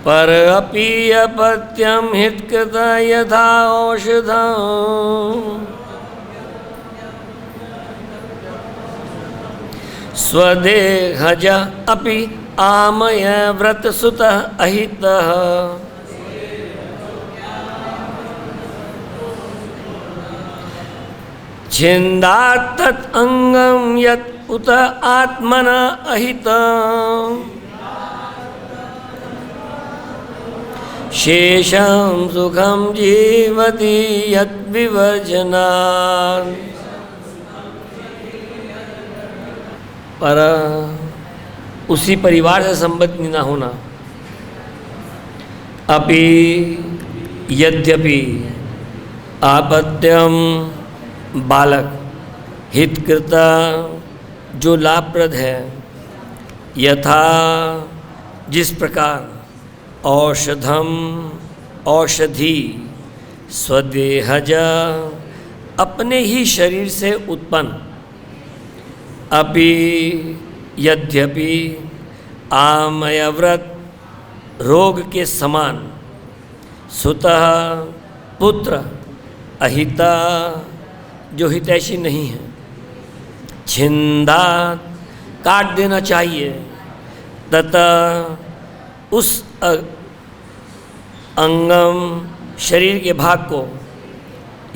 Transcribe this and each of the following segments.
पर अपि अपत्यं हितकृता यथा औषधम् स्वदेहज अपि आमय व्रतसुतः अहितः छिन्दात् तत् अंगं यत् उत आत्मना अहितम् शेषं सुखं जीवति यत् विवर्जनात्। पर उसी परिवार से संबंध न होना। अपि यद्यपि आपत्यम बालक हितकृता जो लाभप्रद है, यथा जिस प्रकार औषधम औषधि स्वदेहज अपने ही शरीर से उत्पन्न, अपि यद्यपि आमयव्रत रोग के समान, सुतः पुत्र अहिता जो हितैषी नहीं है, छिन्दात् काट देना चाहिए, तथा उस अंगम शरीर के भाग को,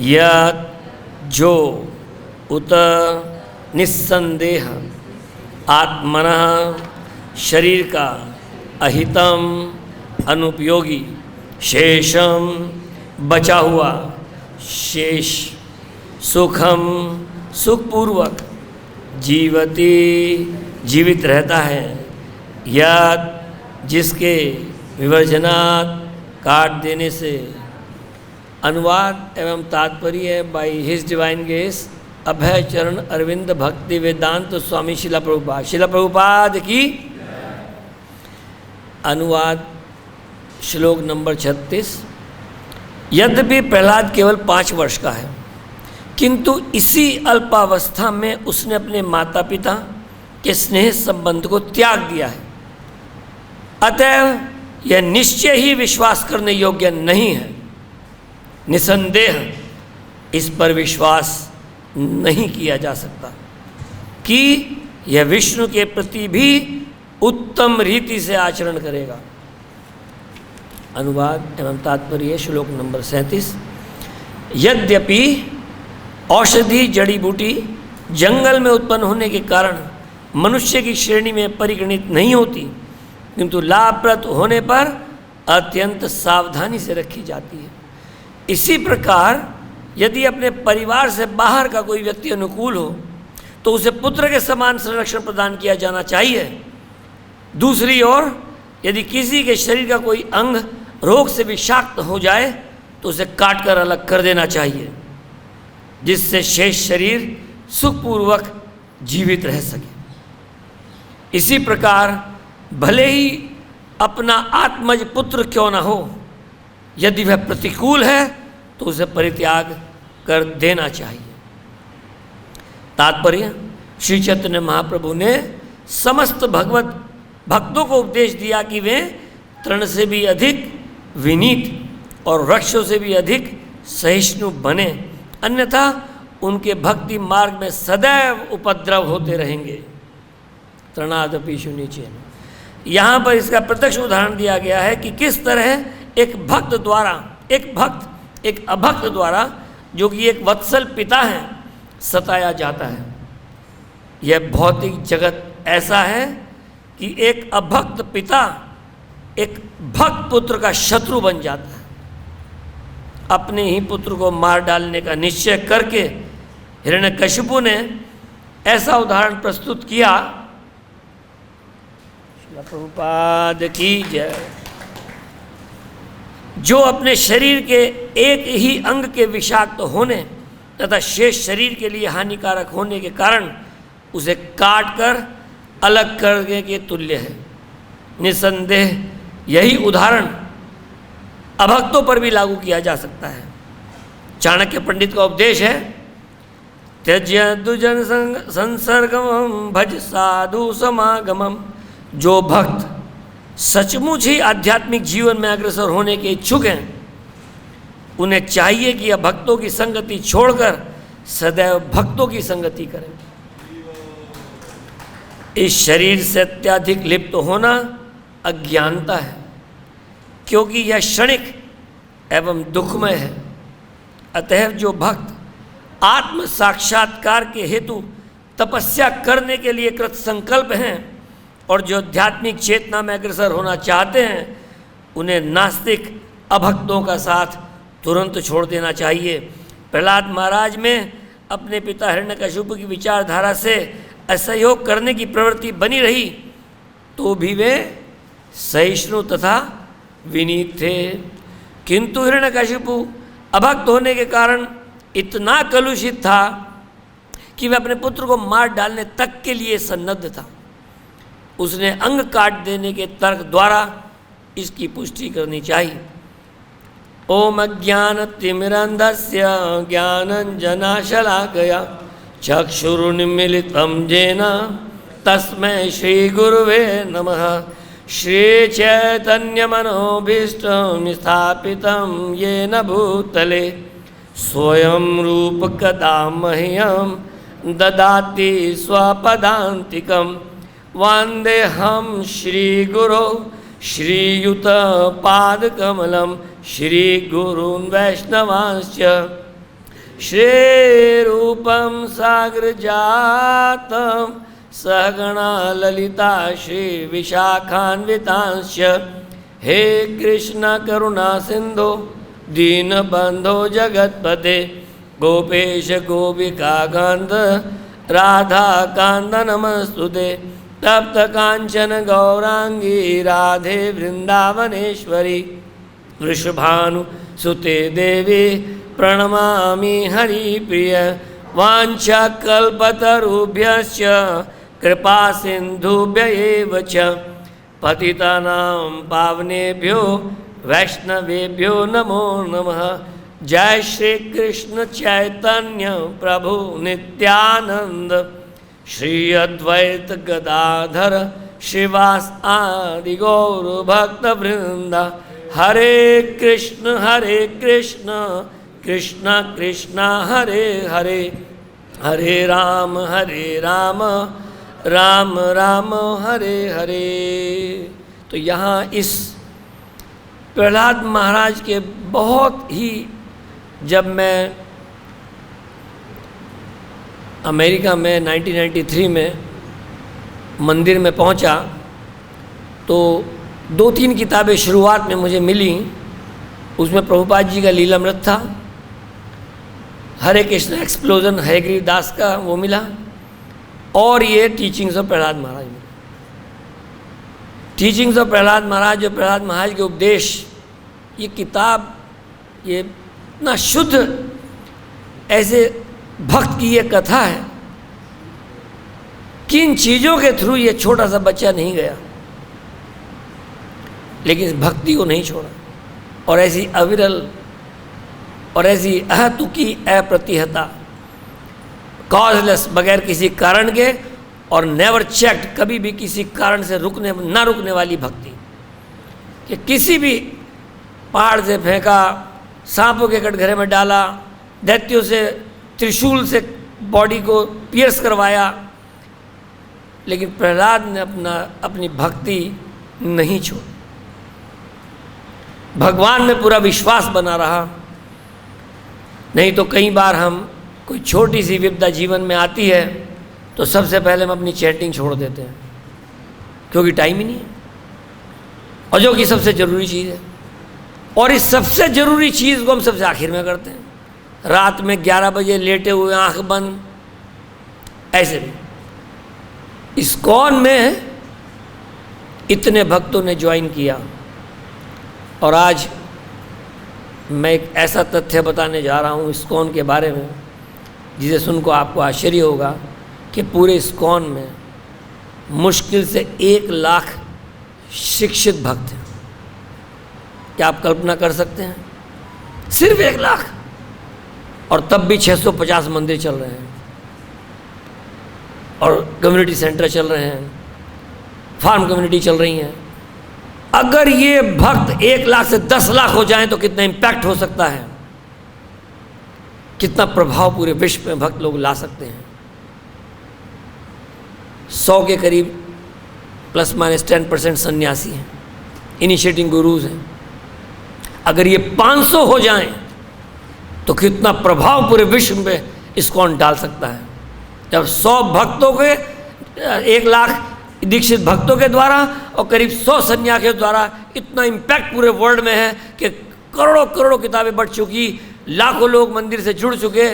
या जो उत निस्संदेह आत्मना शरीर का अहितम अनुपयोगी, शेषम बचा हुआ शेष, सुखम सुखपूर्वक जीवती जीवित रहता है, या जिसके विवर्जनात् काट देने से। अनुवाद एवं तात्पर्य बाय हिज डिवाइन ग्रेस अभय चरण अरविंद भक्ति वेदांत स्वामी शिला प्रभुपाद। शिला प्रभुपाद की अनुवाद श्लोक नंबर 36। यद्यपि प्रहलाद केवल 5 वर्ष का है, किंतु इसी अल्पावस्था में उसने अपने माता पिता के स्नेह संबंध को त्याग दिया है। अतः यह निश्चय ही विश्वास करने योग्य नहीं है। निसंदेह इस पर विश्वास नहीं किया जा सकता कि यह विष्णु के प्रति भी उत्तम रीति से आचरण करेगा। अनुवाद एवं तात्पर्य श्लोक नंबर 37। यद्यपि औषधि जड़ी बूटी जंगल में उत्पन्न होने के कारण मनुष्य की श्रेणी में परिगणित नहीं होती, किंतु लाभप्रद होने पर अत्यंत सावधानी से रखी जाती है। इसी प्रकार यदि अपने परिवार से बाहर का कोई व्यक्ति अनुकूल हो तो उसे पुत्र के समान संरक्षण प्रदान किया जाना चाहिए। दूसरी ओर यदि किसी के शरीर का कोई अंग रोग से विषाक्त हो जाए तो उसे काट कर अलग कर देना चाहिए, जिससे शेष शरीर सुखपूर्वक जीवित रह सके। इसी प्रकार भले ही अपना आत्मज पुत्र क्यों न हो, यदि वह प्रतिकूल है तो उसे परित्याग कर देना चाहिए। तात्पर्य, श्री चैतन्य महाप्रभु ने समस्त भगवत भक्तों को उपदेश दिया कि वे तृण से भी अधिक विनीत और वृक्षों से भी अधिक सहिष्णु बने, अन्यथा उनके भक्ति मार्ग में सदैव उपद्रव होते रहेंगे। तृणादपि शुनिचेन। यहाँ पर इसका प्रत्यक्ष उदाहरण दिया गया है कि किस तरह एक भक्त द्वारा एक अभक्त द्वारा, जो कि एक वत्सल पिता है, सताया जाता है। यह भौतिक जगत ऐसा है कि एक अभक्त पिता एक भक्त पुत्र का शत्रु बन जाता है। अपने ही पुत्र को मार डालने का निश्चय करके हिरण्यकशिपु ने ऐसा उदाहरण प्रस्तुत किया। प्रभुपाद की जय। जो अपने शरीर के एक ही अंग के विषाक्त होने तथा शेष शरीर के लिए हानिकारक होने के कारण उसे काट कर अलग करने के तुल्य है। निसंदेह यही उदाहरण अभक्तों पर भी लागू किया जा सकता है। चाणक्य पंडित का उपदेश है, त्यज्य दुजन संसर्गम भज साधु समागमम। जो भक्त सचमुच ही आध्यात्मिक जीवन में अग्रसर होने के इच्छुक हैं, उन्हें चाहिए कि यह भक्तों की संगति छोड़कर सदैव भक्तों की संगति करें। इस शरीर से अत्यधिक लिप्त होना अज्ञानता है, क्योंकि यह क्षणिक एवं दुखमय है। अतएव जो भक्त आत्म साक्षात्कार के हेतु तपस्या करने के लिए कृत संकल्प हैं और जो आध्यात्मिक चेतना में अग्रसर होना चाहते हैं, उन्हें नास्तिक अभक्तों का साथ तुरंत छोड़ देना चाहिए। प्रहलाद महाराज में अपने पिता हिरण्यकशिपु की विचारधारा से असहयोग करने की प्रवृत्ति बनी रही, तो भी वे सहिष्णु तथा विनीत थे। किंतु हिरण्यकशिपु अभक्त होने के कारण इतना कलुषित था कि वह अपने पुत्र को मार डालने तक के लिए सन्नद्ध था। उसने अंग काट देने के तर्क द्वारा इसकी पुष्टि करनी चाहिए। ओम अज्ञानतिमिरन्धस्य ज्ञानञ्जनशलाकया चक्षुरुन्मीलितं येन तस्मै श्रीगुरुवे नमः। श्रीचैतन्यमनोभीष्टं स्थापितं येन भूतले स्वयं रूपकदा मह्यं ददाति स्वपदान्तिकं। वन्देऽहं श्रीगुरो श्रीयुतपादकमलं श्रीगुरून् वैष्णवांश्च। श्रीरूपं साग्रजातं सहगणा ललिता श्रीविशाखान्वितांश्च। हे कृष्ण करुणा सिन्धो दीनबन्धो जगत्पते गोपेश गोपिकाकान्त राधाकान्त नमस्तुते। तप्त कांचन गौरांगी राधे वृंदावनेश्वरी वृषभानुसुते देवी प्रणमामि हरिप्रिय। वाञ्छाकल्पतरुभ्यश्च कृपा सिन्धुभ्य एव च पतितानां पावनेभ्यो वैष्णवेभ्यो नमो नमः। जय श्री कृष्ण चैतन्य प्रभु नित्यानंद श्री अद्वैत गदाधर श्रीवास आदि गौर भक्त वृंद। हरे कृष्ण कृष्ण कृष्ण हरे हरे, हरे राम राम राम हरे हरे। तो यहाँ इस प्रहलाद महाराज के बहुत ही, जब मैं अमेरिका में 1993 में मंदिर में पहुंचा, तो 2-3 किताबें शुरुआत में मुझे मिली। उसमें प्रभुपाद जी का लीलामृत था, हरे कृष्ण एक्सप्लोजन हयग्रीव दास का वो मिला, और ये टीचिंग्स ऑफ प्रहलाद महाराज में। टीचिंग्स ऑफ प्रहलाद महाराज, जो प्रहलाद महाराज के उपदेश, ये किताब ये इतना शुद्ध, ऐसे भक्त की ये कथा है कि इन चीज़ों के थ्रू ये छोटा सा बच्चा नहीं गया, लेकिन इस भक्ति को नहीं छोड़ा, और ऐसी अविरल और ऐसी अहतुकी अप्रतिहता, कॉजलेस, बगैर किसी कारण के और नेवर चेक्ड, कभी भी किसी कारण से ना रुकने वाली भक्ति, कि किसी भी पहाड़ से फेंका, सांपों के कटघरे में डाला, दैत्यों से त्रिशूल से बॉडी को पियर्स करवाया, लेकिन प्रहलाद ने अपनी भक्ति नहीं छोड़ी। भगवान में पूरा विश्वास बना रहा। नहीं तो कई बार हम कोई छोटी सी विपदा जीवन में आती है तो सबसे पहले हम अपनी चैटिंग छोड़ देते हैं, क्योंकि टाइम ही नहीं है, और जो कि सबसे ज़रूरी चीज़ है। और इस सबसे ज़रूरी चीज़ को हम सबसे आखिर में करते हैं, रात में 11 बजे लेटे हुए, आंख बंद। ऐसे भी इस्कॉन में इतने भक्तों ने ज्वाइन किया, और आज मैं एक ऐसा तथ्य बताने जा रहा हूँ इस्कॉन के बारे में, जिसे सुनकर आपको आश्चर्य होगा कि पूरे इस्कॉन में मुश्किल से 1 लाख शिक्षित भक्त हैं। क्या आप कल्पना कर सकते हैं? सिर्फ 1 लाख, और तब भी 650 मंदिर चल रहे हैं, और कम्युनिटी सेंटर चल रहे हैं, फार्म कम्युनिटी चल रही हैं, अगर ये भक्त 1 लाख से 10 लाख हो जाएं तो कितना इम्पैक्ट हो सकता है, कितना प्रभाव पूरे विश्व में भक्त लोग ला सकते हैं। 100 के करीब ±10% सन्यासी हैं, इनिशिएटिंग गुरुज हैं। अगर ये 500 हो जाएं तो कितना प्रभाव पूरे विश्व में इस्कॉन डाल सकता है। जब 100 भक्तों के 1 लाख दीक्षित भक्तों के द्वारा और करीब 100 सन्यासियों द्वारा इतना इम्पैक्ट पूरे वर्ल्ड में है कि करोड़ों करोड़ों किताबें बढ़ चुकी, लाखों लोग मंदिर से जुड़ चुके,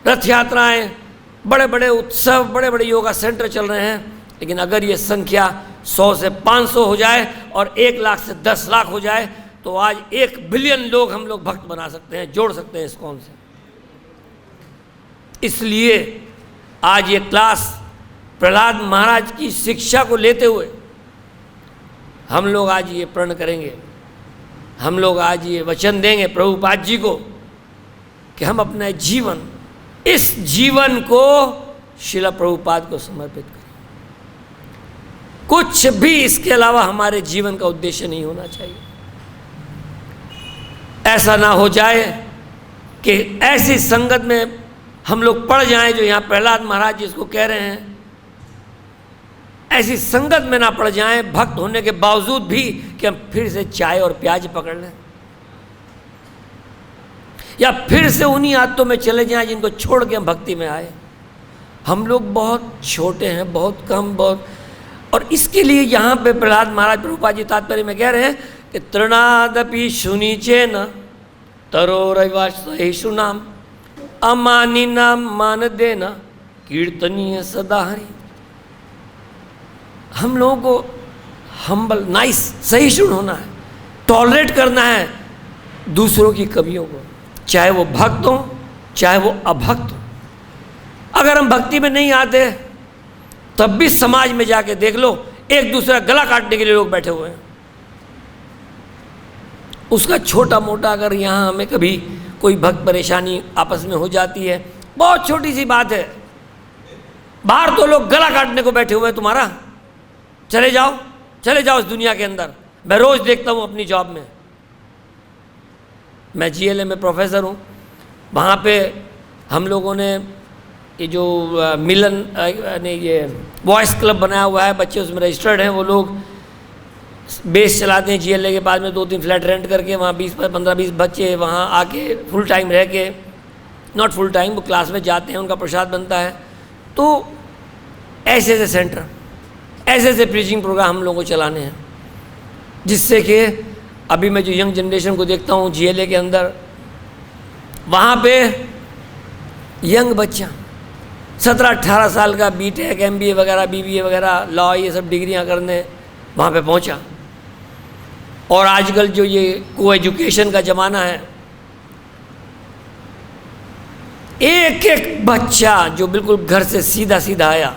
रथ यात्राएं, बड़े बड़े उत्सव, बड़े बड़े योगा सेंटर चल रहे हैं। लेकिन अगर ये संख्या 100 से 500 हो जाए और 1 लाख से 10 लाख हो जाए तो आज 1 बिलियन लोग हम लोग भक्त बना सकते हैं, जोड़ सकते हैं इस्कॉन से। इसलिए आज ये क्लास प्रहलाद महाराज की शिक्षा को लेते हुए हम लोग आज ये प्रण करेंगे, हम लोग आज ये वचन देंगे प्रभुपाद जी को कि हम अपना जीवन, इस जीवन को शिला प्रभुपाद को समर्पित करें। कुछ भी इसके अलावा हमारे जीवन का उद्देश्य नहीं होना चाहिए। ऐसा ना हो जाए कि ऐसी संगत में हम लोग पड़ जाएं जो यहाँ प्रहलाद महाराज जिसको कह रहे हैं, ऐसी संगत में ना पड़ जाएं भक्त होने के बावजूद भी कि हम फिर से चाय और प्याज पकड़ लें, या फिर से उन्हीं आदतों में चले जाएं जिनको छोड़ के हम भक्ति में आए। हम लोग बहुत छोटे हैं, बहुत कम, बहुत, और इसके लिए यहाँ पे प्रहलाद महाराज प्रभुपाद जी तात्पर्य में कह रहे हैं कि तृणादपि शुनीचे न तरोरवासु नाम अमानी नाम मान देना कीर्तनीय सदा हरि। हम लोगों को हम्बल, नाइस, सहिष्णु होना है, टॉलरेट करना है दूसरों की कमियों को, चाहे वो भक्त हो चाहे वो अभक्त हो। अगर हम भक्ति में नहीं आते तब भी समाज में जाके देख लो, एक दूसरा गला काटने के लिए लोग बैठे हुए हैं। उसका छोटा मोटा अगर यहाँ हमें कभी कोई भक्त परेशानी आपस में हो जाती है, बहुत छोटी सी बात है, बाहर तो लोग गला काटने को बैठे हुए हैं तुम्हारा, चले जाओ इस दुनिया के अंदर। मैं रोज देखता हूँ अपनी जॉब में, मैं GLA में प्रोफेसर हूँ, वहाँ पे हम लोगों ने ये जो मिलन ने ये वॉइस क्लब बनाया हुआ है, बच्चे उसमें रजिस्टर्ड हैं, वो लोग बेस चलाते हैं GLA के बाद में 2-3 फ्लैट रेंट करके, वहाँ 15-20 बच्चे वहाँ आके फुल टाइम रह के, नॉट फुल टाइम, वो क्लास में जाते हैं, उनका प्रसाद बनता है। तो ऐसे ऐसे सेंटर, ऐसे ऐसे प्रीचिंग प्रोग्राम हम लोगों को चलाने हैं, जिससे कि अभी मैं जो यंग जनरेशन को देखता हूँ GLA के अंदर, वहाँ पे यंग बच्चा 17-18 साल का BTech MBA वगैरह BBA वगैरह लॉ ये सब डिग्रियाँ करने वहाँ पे पहुँचा। और आजकल जो ये को एजुकेशन का ज़माना है, एक एक बच्चा जो बिल्कुल घर से सीधा सीधा आया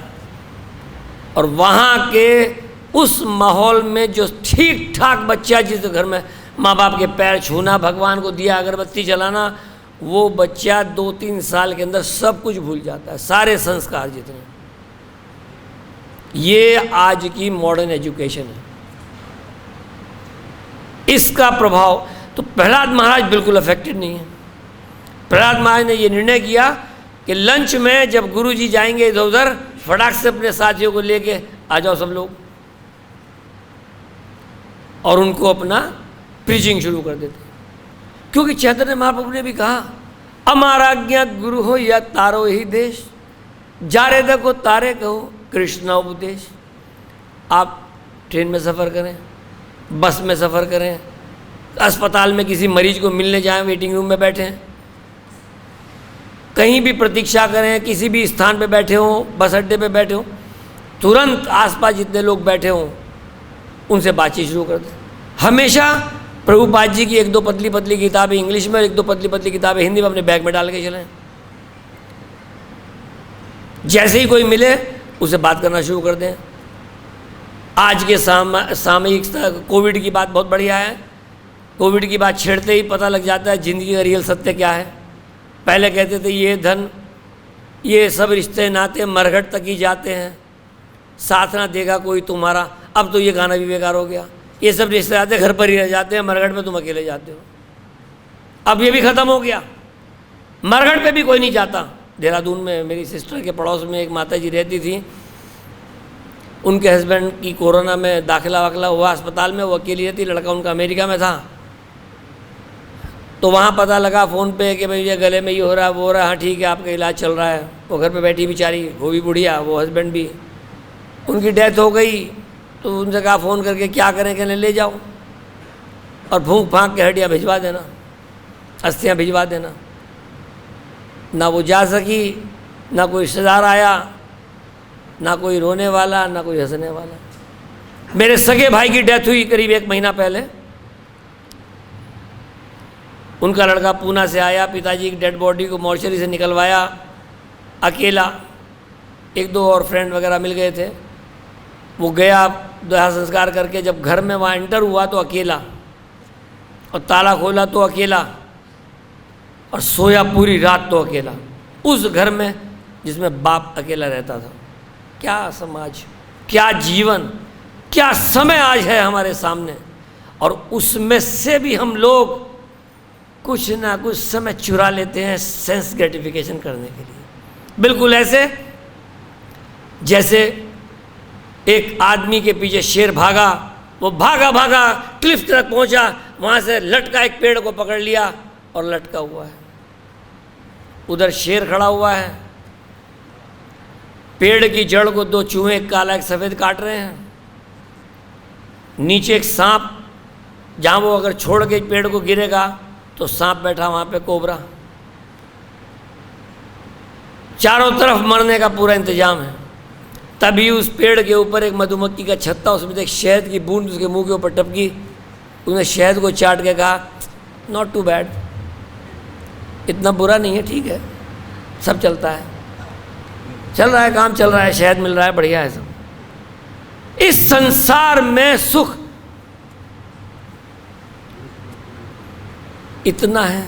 और वहाँ के उस माहौल में जो ठीक ठाक बच्चा, जिस घर में माँ बाप के पैर छूना, भगवान को दिया अगरबत्ती जलाना, वो बच्चा 2-3 साल के अंदर सब कुछ भूल जाता है, सारे संस्कार जितने। ये आज की मॉडर्न एजुकेशन है। इसका प्रभाव तो प्रहलाद महाराज बिल्कुल अफेक्टेड नहीं है। प्रहलाद महाराज ने ये निर्णय किया कि लंच में जब गुरुजी जाएंगे इधर उधर, फटाक से अपने साथियों को लेके आ जाओ सब लोग, और उनको अपना प्रीचिंग शुरू कर देते। क्योंकि चैतन्य महाप्रभु ने भी कहा, अमाराज्ञा गुरु हो या तारो ही देश, जारे देखो तारे कहो कृष्णा उपदेश। आप ट्रेन में सफ़र करें, बस में सफ़र करें, अस्पताल में किसी मरीज को मिलने जाएं, वेटिंग रूम में बैठे हैं, कहीं भी प्रतीक्षा करें, किसी भी स्थान पे बैठे हों, बस अड्डे पे बैठे हों, तुरंत आसपास जितने लोग बैठे हों उनसे बातचीत शुरू कर दें। हमेशा प्रभुपाद जी की 1-2 पतली पतली किताबें इंग्लिश में, 1-2 पतली पतली किताबें हिंदी में अपने बैग में डाल के चलें। जैसे ही कोई मिले उसे बात करना शुरू कर दें। आज के सामयिक कोविड की बात बहुत बढ़िया है। कोविड की बात छेड़ते ही पता लग जाता है ज़िंदगी का रियल सत्य क्या है। पहले कहते थे ये धन, ये सब रिश्ते नाते मरघट तक ही जाते हैं, साथ ना देगा कोई तुम्हारा। अब तो ये गाना भी बेकार हो गया। ये सब रिश्तेदार घर पर ही रह जाते हैं, मरघट में तुम अकेले जाते हो। अब ये भी ख़त्म हो गया, मरघट पे भी कोई नहीं जाता। देहरादून में मेरी सिस्टर के पड़ोस में एक माता जी रहती थी, उनके हस्बैंड की कोरोना में दाखिला वाखिला हुआ अस्पताल में, वो अकेली रहती, लड़का उनका अमेरिका में था। तो वहाँ पता लगा फ़ोन पे कि भाई ये गले में ये हो रहा है, वो हो रहा है, हाँ ठीक है आपका इलाज चल रहा है। वो घर पे बैठी बेचारी, वो भी बुढ़िया, वो हस्बैंड भी, उनकी डेथ हो गई। तो उनसे कहा फ़ोन करके क्या करें, कहने ले जाओ और फूंक फाँक के हड्डियाँ भिजवा देना, अस्थियाँ भिजवा देना। ना वो जा सकी, ना कोई रिश्तेदार आया, ना कोई रोने वाला, ना कोई हंसने वाला। मेरे सगे भाई की डेथ हुई करीब 1 महीना पहले। उनका लड़का पूना से आया, पिताजी की डेड बॉडी को मॉर्चरी से निकलवाया अकेला, 1-2 और फ्रेंड वगैरह मिल गए थे। वो गया दाह संस्कार करके, जब घर में वहाँ एंटर हुआ तो अकेला, और ताला खोला तो अकेला, और सोया पूरी रात तो अकेला, उस घर में जिसमें बाप अकेला रहता था। क्या समाज, क्या जीवन, क्या समय आज है हमारे सामने। और उसमें से भी हम लोग कुछ ना कुछ समय चुरा लेते हैं सेंस ग्रेटिफिकेशन करने के लिए। बिल्कुल ऐसे जैसे एक आदमी के पीछे शेर भागा, वो भागा भागा क्लिफ तक पहुंचा, वहाँ से लटका एक पेड़ को पकड़ लिया और लटका हुआ है। उधर शेर खड़ा हुआ है, पेड़ की जड़ को 2 चूहे, एक काला एक सफ़ेद, काट रहे हैं। नीचे एक सांप, जहाँ वो अगर छोड़ के पेड़ को गिरेगा तो सांप बैठा वहाँ पे, कोबरा। चारों तरफ मरने का पूरा इंतजाम है। तभी उस पेड़ के ऊपर एक मधुमक्खी का छत्ता, उसमें से एक शहद की बूंद उसके मुंह के ऊपर टपकी। उसने शहद को चाट के कहा, नॉट टू बैड, इतना बुरा नहीं है, ठीक है, सब चलता है, चल रहा है, काम चल रहा है, शहद मिल रहा है, बढ़िया है सब। इस संसार में सुख इतना है,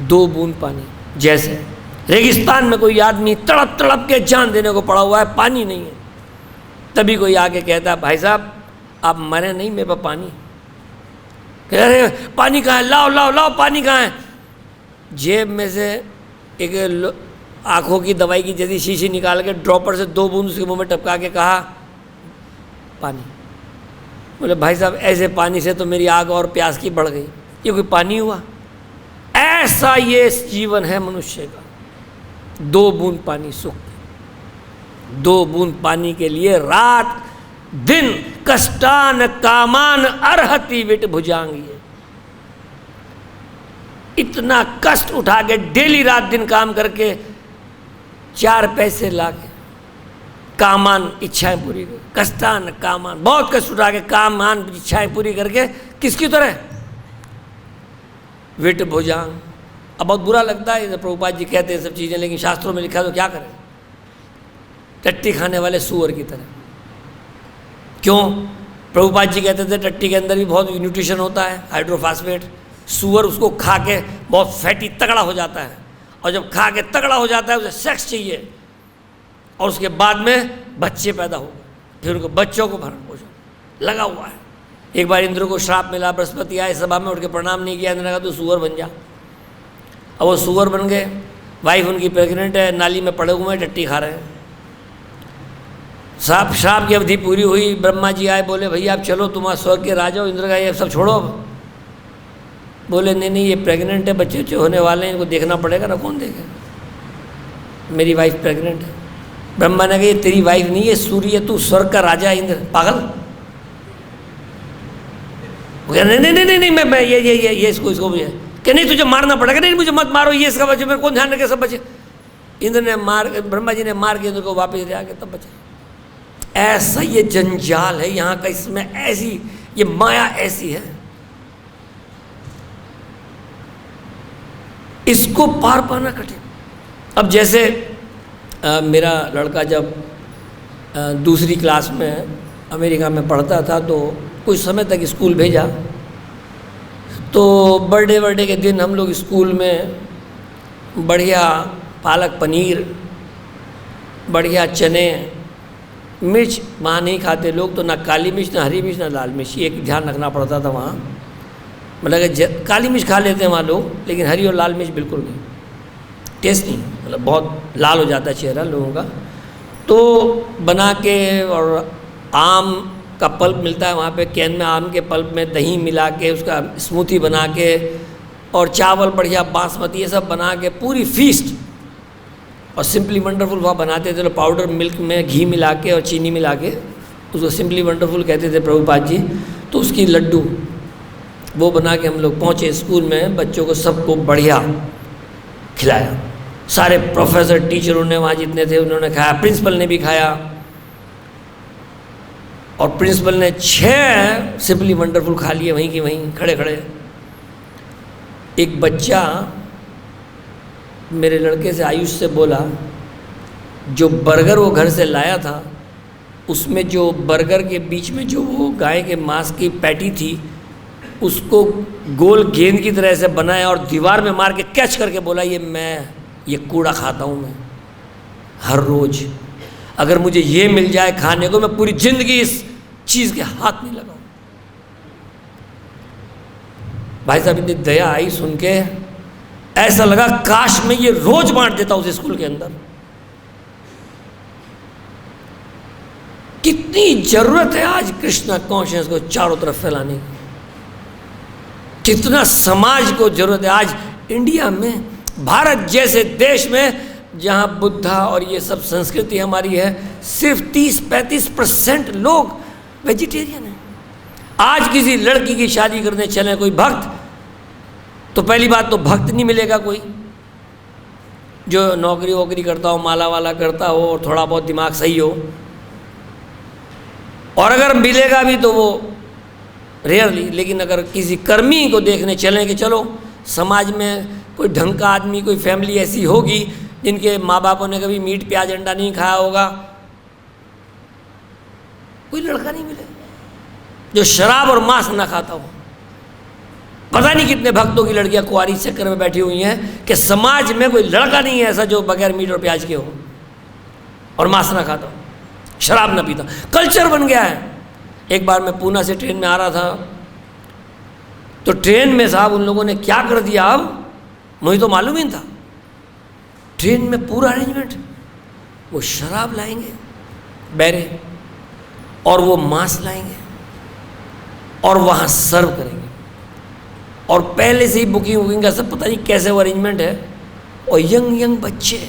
2 बूंद पानी। जैसे रेगिस्तान में कोई आदमी तड़प तड़प के जान देने को पड़ा हुआ है, पानी नहीं है, तभी कोई आके कहता है, भाई साहब आप मरे नहीं, मेरे पास पानी। कह रहे पानी कहाँ है, लाओ लाओ लाओ, पानी कहाँ है। जेब में से एक आँखों की दवाई की जैसी शीशी निकाल के ड्रॉपर से 2 बूंद उसके मुंह में टपका के कहा, पानी। बोले भाई साहब ऐसे पानी से तो मेरी आग और प्यास की बढ़ गई, ये कोई पानी हुआ? ऐसा ये जीवन है मनुष्य का। 2 बूंद पानी सुख, 2 बूंद पानी के लिए रात दिन कष्टान कामान अर्हति विट भुजांगी। इतना कष्ट उठा के डेली रात दिन काम करके 4 पैसे लाके कामान इच्छाएं पूरी कर, कष्टान कामान, बहुत कष्ट उठा के कामान इच्छाएं पूरी करके किसकी तरह विट भुजांग। अब बहुत बुरा लगता है, प्रभुपाद जी कहते हैं सब चीज़ें, लेकिन शास्त्रों में लिखा तो क्या करें, टट्टी खाने वाले सुअर की तरह। क्यों? प्रभुपाद जी कहते थे टट्टी के अंदर भी बहुत न्यूट्रिशन होता है, हाइड्रोफास्फेट। सुअर उसको खा के बहुत फैटी तगड़ा हो जाता है, और जब खा के तगड़ा हो जाता है उसे सेक्स चाहिए, और उसके बाद में बच्चे पैदा हो गए, फिर उनको बच्चों को भरण पोषण लगा हुआ है। एक बार इंद्र को श्राप मिला, बृहस्पति आए सभा में, उठ के प्रणाम नहीं किया, इंद्र ने कहा तो सुअर बन जा। अब वो सुअर बन गए, वाइफ उनकी प्रेग्नेंट है, नाली में पड़े हुए हैं, टट्टी खा रहे हैं। श्राप की अवधि पूरी हुई, ब्रह्मा जी आए, बोले भैया आप चलो, तुम्हारा स्वर्ग के राजा हो। इंद्र का ये सब छोड़ो अब। बोले नहीं नहीं, ये प्रेग्नेंट है, बच्चे बच्चे होने वाले हैं, इनको देखना पड़ेगा ना, कौन देखे, मेरी वाइफ प्रेग्नेंट है। ब्रह्मा ने कहा ये तेरी वाइफ नहीं है, सूर्य, तू स्वर्ग का राजा है इंद्र, पागल। नहीं नहीं नहीं नहीं, मैं ये इसको मुझे कि नहीं तुझे मारना पड़ेगा, नहीं मुझे मत मारो, ये इसका बचे, मेरे कौन ध्यान रखे, सब बचे। इंद्र ने ब्रह्मा जी ने मार के इंद्र को वापस ले आके तब बचे। ऐसा ये जंजाल है यहाँ का, इसमें ऐसी ये माया ऐसी है, इसको पार पाना कठिन। अब जैसे मेरा लड़का जब 2री क्लास में अमेरिका में पढ़ता था, तो कुछ समय तक स्कूल भेजा, तो बर्थडे के दिन हम लोग स्कूल में बढ़िया पालक पनीर, बढ़िया चने मिर्च वहाँ नहीं खाते लोग, तो ना काली मिर्च, ना हरी मिर्च, ना लाल मिर्च, ये एक ध्यान रखना पड़ता था वहाँ। मतलब कि काली मिर्च खा लेते हैं वहाँ लोग, लेकिन हरी और लाल मिर्च बिल्कुल नहीं, टेस्ट नहीं, मतलब बहुत लाल हो जाता है चेहरा लोगों का। तो बना के, और आम का पल्प मिलता है वहाँ पे कैन में, आम के पल्प में दही मिला के उसका स्मूथी बना के, और चावल बढ़िया बासमती, ये सब बना के पूरी फीस्ट। और सिंपली वंडरफुल वहाँ बनाते थे, तो पाउडर मिल्क में घी मिला के और चीनी मिला के उसको सिंपली वंडरफुल कहते थे प्रभुपाद जी। तो उसकी लड्डू वो बना के हम लोग पहुँचे स्कूल में, बच्चों को सबको बढ़िया खिलाया। सारे प्रोफेसर टीचरों ने वहाँ जितने थे उन्होंने खाया, प्रिंसिपल ने भी खाया, और प्रिंसिपल ने 6 सिंपली वंडरफुल खा लिए वहीं की वहीं खड़े खड़े। एक बच्चा मेरे लड़के से, आयुष से बोला, जो बर्गर वो घर से लाया था उसमें जो बर्गर के बीच में जो वो गाय के मांस की पैटी थी उसको गोल गेंद की तरह से बनाया और दीवार में मार के कैच करके बोला, ये कूड़ा खाता हूँ मैं हर रोज़, अगर मुझे ये मिल जाए खाने को मैं पूरी ज़िंदगी इस चीज़ के हाथ नहीं लगाऊँ। भाई साहब इतनी दया आई सुन के, ऐसा लगा काश मैं ये रोज बांट देता उस स्कूल के अंदर। कितनी जरूरत है आज कृष्णा कॉन्शियस को चारों तरफ फैलाने की, कितना समाज को जरूरत है आज इंडिया में, भारत जैसे देश में जहां बुद्धा और ये सब संस्कृति हमारी है, सिर्फ 30-35% लोग वेजिटेरियन हैं। आज किसी लड़की की शादी करने चले कोई भक्त, तो पहली बात तो भक्त नहीं मिलेगा कोई जो नौकरी वोकरी करता हो, माला वाला करता हो और थोड़ा बहुत दिमाग सही हो, और अगर मिलेगा भी तो वो रेयरली। लेकिन अगर किसी कर्मी को देखने चलें कि चलो समाज में कोई ढंग का आदमी, कोई फैमिली ऐसी होगी जिनके माँ बापों ने कभी मीट प्याज अंडा नहीं खाया होगा, कोई लड़का नहीं मिले जो शराब और मांस ना खाता हो। पता नहीं कितने भक्तों की लड़कियां कुंवारी चक्कर में बैठी हुई हैं कि समाज में कोई लड़का नहीं है ऐसा जो बगैर मीट और प्याज के हो और मांस ना खाता हो, शराब ना पीता, कल्चर बन गया है। एक बार मैं पूना से ट्रेन में आ रहा था, तो ट्रेन में साहब उन लोगों ने क्या कर दिया, अब मुझे तो मालूम ही नहीं था, ट्रेन में पूरा अरेंजमेंट, वो शराब लाएंगे बैरे और वो मांस लाएंगे और वहाँ सर्व करेंगे, और पहले से ही बुकिंग का सब पता नहीं कैसे वो अरेंजमेंट है। और यंग बच्चे,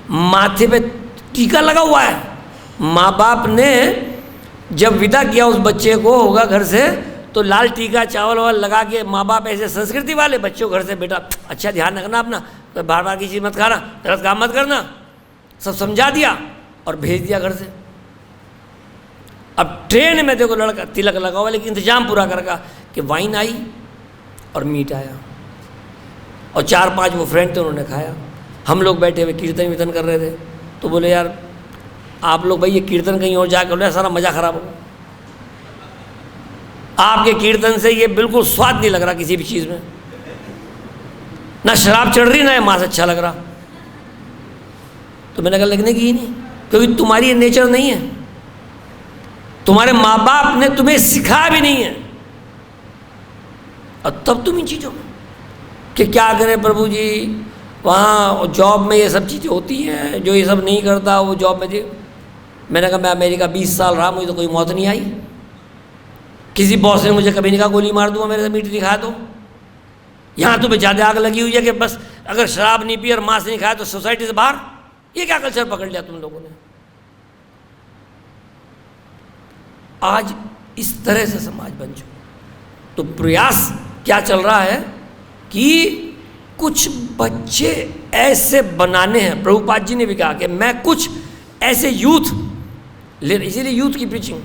माथे पे टीका लगा हुआ है, माँ बाप ने जब विदा किया उस बच्चे को होगा घर से, तो लाल टीका चावल वावल लगा के, माँ बाप ऐसे संस्कृति वाले बच्चों घर से, बेटा अच्छा ध्यान रखना अपना, तो बार बार की चीज़ मत खाना, गलत काम मत करना, सब समझा दिया और भेज दिया घर से। अब ट्रेन में देखो लड़का तिलक लगा हुआ, लेकिन इंतजाम पूरा करेगा कि वाइन आई और मीट आया, और 4-5 वो फ्रेंड थे उन्होंने खाया। हम लोग बैठे हुए कीर्तन वीर्तन कर रहे थे, तो बोले यार आप लोग भाई ये कीर्तन कहीं और जाकर लो, सारा मज़ा खराब होगा, आपके कीर्तन से ये बिल्कुल स्वाद नहीं लग रहा किसी भी चीज़ में, ना शराब चढ़ रही ना मांस अच्छा लग रहा। तो मैंने कहा लगने की ही नहीं, क्योंकि तुम्हारी ये नेचर नहीं है, तुम्हारे माँ बाप ने तुम्हें सिखाया भी नहीं है, और तब तुम इन चीज़ों में कि क्या करें प्रभु जी, वहाँ जॉब में ये सब चीज़ें होती हैं, जो ये सब नहीं करता वो जॉब में दे। मैंने कहा मैं अमेरिका 20 साल रहा, मुझे तो कोई मौत नहीं आई, किसी बॉस ने मुझे कभी नहीं कहा गोली मार दूंगा मेरे से मीट नहीं खाया तो। यहाँ तुम्हें ज़्यादा आग लगी हुई है कि बस अगर शराब नहीं पी और मांस नहीं खाया तो सोसाइटी से बाहर, ये क्या कल्चर पकड़ लिया तुम लोगों ने। आज इस तरह से समाज बन चुका, तो प्रयास क्या चल रहा है कि कुछ बच्चे ऐसे बनाने हैं। प्रभुपाद जी ने भी कहा कि मैं कुछ ऐसे यूथ ले, इसीलिए यूथ की प्रीचिंग,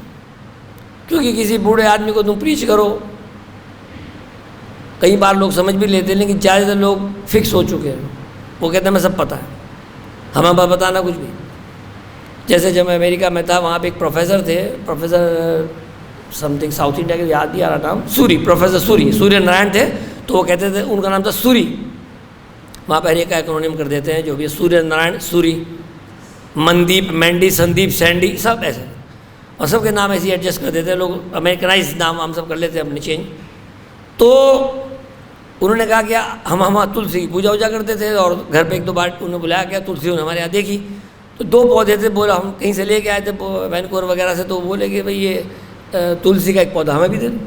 क्योंकि किसी बूढ़े आदमी को तुम प्रीच करो, कई बार लोग समझ भी लेते हैं, लेकिन ज़्यादातर लोग फिक्स हो चुके हैं, वो कहते हैं मैं सब पता है, हमें बताना कुछ भी। जैसे जब मैं अमेरिका में था, वहाँ पे एक प्रोफेसर थे, प्रोफेसर समथिंग साउथ इंडिया के याद नहीं आ रहा नाम, सूरी, प्रोफेसर सूर्य नारायण थे, तो वो कहते थे, उनका नाम था सूरी, वहाँ पर एक एक्रोनिम कर देते हैं जो भी, सूर्य नारायण, सूरी, मनदीप, मैंडी, संदीप, सैंडी, सब ऐसे। और सबके नाम ऐसे ही एडजस्ट कर देते हैं लोग, अमेरिकनाइज नाम हम सब कर लेते हैं अपने चेंज। तो उन्होंने कहा कि हम तुलसी की पूजा वूजा करते थे और घर पे एक दो बार उन्होंने बुलाया क्या तुलसी उन्होंने हमारे यहाँ देखी, तो 2 पौधे थे, बोला हम कहीं से लेके आए थे वैनकूवर वगैरह से, तो बोले कि भाई ये तुलसी का एक पौधा हमें भी दे दो।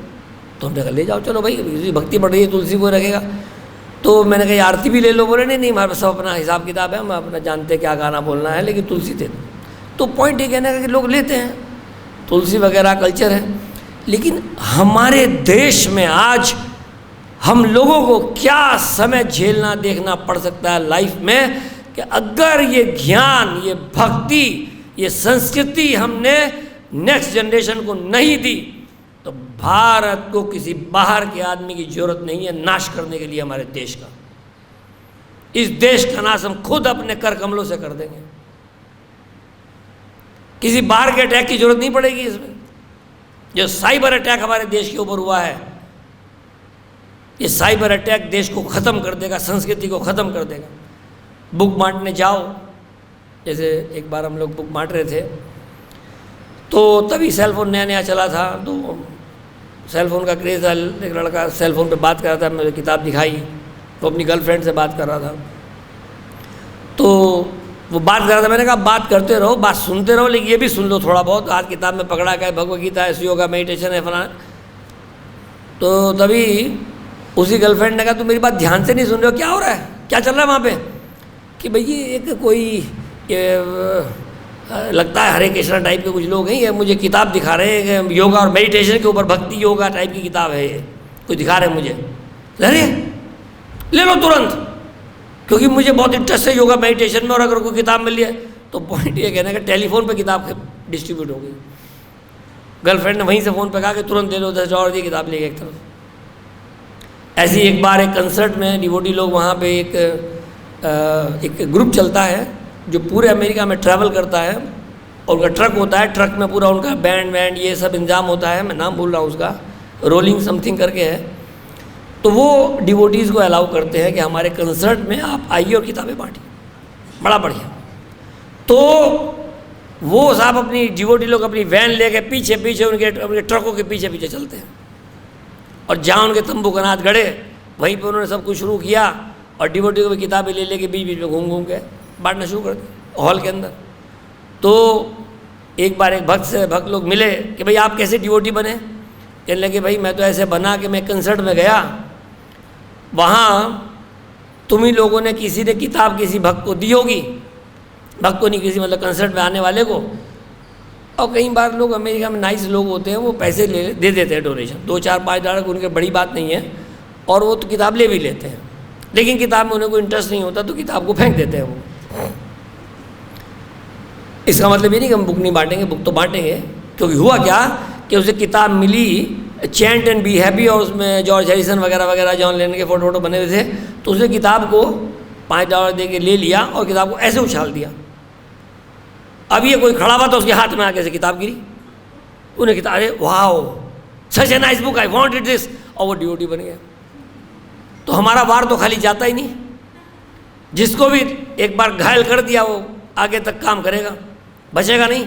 तो हमने कहा ले जाओ, चलो भाई भक्ति बढ़ रही है तुलसी को रखेगा। तो मैंने कहा आरती भी ले लो, बोले नहीं नहीं हमारे पास सब अपना हिसाब किताब है, हम अपना जानते क्या गाना बोलना है, लेकिन तुलसी दे दो। तो पॉइंट ये कहने का कि लोग लेते हैं तुलसी वगैरह, कल्चर है। लेकिन हमारे देश में आज हम लोगों को क्या समय झेलना देखना पड़ सकता है लाइफ में, कि अगर ये ज्ञान, ये भक्ति, ये संस्कृति हमने नेक्स्ट जनरेशन को नहीं दी तो भारत को किसी बाहर के आदमी की जरूरत नहीं है नाश करने के लिए हमारे देश का। इस देश का नाश हम खुद अपने कर कमलों से कर देंगे, किसी बाहर के अटैक की जरूरत नहीं पड़ेगी इसमें। जो साइबर अटैक हमारे देश के ऊपर हुआ है, ये साइबर अटैक देश को ख़त्म कर देगा, संस्कृति को ख़त्म कर देगा। बुक बांटने जाओ, जैसे एक बार हम लोग बुक बांट रहे थे तो तभी सेलफोन नया नया चला था, तो सेलफोन का क्रेज़ था। एक लड़का सेलफोन पे बात कर रहा था, मुझे किताब दिखाई, वो अपनी गर्लफ्रेंड से बात कर रहा था। तो वो बात कर रहा था, मैंने कहा बात करते रहो, बात सुनते रहो, लेकिन ये भी सुन लो थोड़ा बहुत। आज किताब में पकड़ा क्या है, भगवद गीता है, योगा मेडिटेशन है, फलाना। तो तभी उसी गर्लफ्रेंड ने कहा तुम मेरी बात ध्यान से नहीं सुन रहे हो, क्या हो रहा है, क्या चल रहा है वहाँ पे? कि भाई ये एक कोई लगता है हरे कृष्णा टाइप के कुछ लोग हैं, ये मुझे किताब दिखा रहे हैं योगा और मेडिटेशन के ऊपर, भक्ति योगा टाइप की किताब है ये, कुछ दिखा रहे हैं मुझे। अरे ले लो तुरंत, क्योंकि मुझे बहुत इंटरेस्ट है योगा मेडिटेशन में, और अगर कोई किताब मिल है तो पॉइंट ये कहना कि टेलीफोन पे किताब डिस्ट्रीब्यूट हो गई। गर्लफ्रेंड ने वहीं से फ़ोन पे कहा कि तुरंत दे लो, 10 डॉलर दी किताब लेके एक तरफ। ऐसे ही एक बार एक कंसर्ट में डिवोटी लोग वहाँ पे एक ग्रुप चलता है जो पूरे अमेरिका में ट्रैवल करता है, और उनका ट्रक होता है, ट्रक में पूरा उनका बैंड वैंड ये सब इंतजाम होता है, मैं नाम भूल रहा हूँ उसका, रोलिंग समथिंग करके है। तो वो डिवोटीज़ को अलाउ करते हैं कि हमारे कंसर्ट में आप आइए और किताबें बांटिए, बड़ा बढ़िया। तो वो साहब अपनी डिवोटी लोग अपनी वैन लेके पीछे पीछे उनके ट्रकों के पीछे पीछे चलते हैं, और जहाँ उनके तंबू कनात गड़े वहीं पर उन्होंने सब कुछ शुरू किया, और डिवोटी को भी किताबें ले लेके बीच बीच में घूम घूम के बांटना शुरू कर दिया हॉल के अंदर। तो एक बार एक भक्त लोग मिले कि भाई आप कैसे डिवोटी बने? कहने लगे भाई मैं तो ऐसे बना कि मैं कंसर्ट में गया, वहाँ तुम ही लोगों ने किसी ने किताब किसी भक्त को दी होगी, भक्त को नहीं, किसी मतलब कंसर्ट में आने वाले को। और कई बार लोग अमेरिका में नाइस लोग होते हैं, वो पैसे दे देते हैं डोनेशन, 2, 4, 5 डॉलर, उनके बड़ी बात नहीं है, और वो तो किताब ले भी लेते हैं, लेकिन किताब में उन्हें कोई इंटरेस्ट नहीं होता तो किताब को फेंक देते हैं वो। इसका मतलब ये नहीं कि हम बुक नहीं बांटेंगे, बुक तो बांटेंगे, क्योंकि हुआ क्या कि उसे किताब मिली चैंट एंड बी हैप्पी, और उसमें जॉर्ज हैरिसन वगैरह वगैरह जॉन लेनन के फोटो बने हुए थे, तो उसने किताब को 5 डॉलर दे के ले लिया और किताब को ऐसे उछाल दिया। अब ये कोई खड़ा हुआ तो उसके हाथ में आके से किताब गिरी, उन्हें किताब, अरे wow such a nice book, I wanted this, और वो डिवोटी बन गया। तो हमारा वार तो खाली जाता ही नहीं, जिसको भी एक बार घायल कर दिया वो आगे तक काम करेगा, बचेगा नहीं।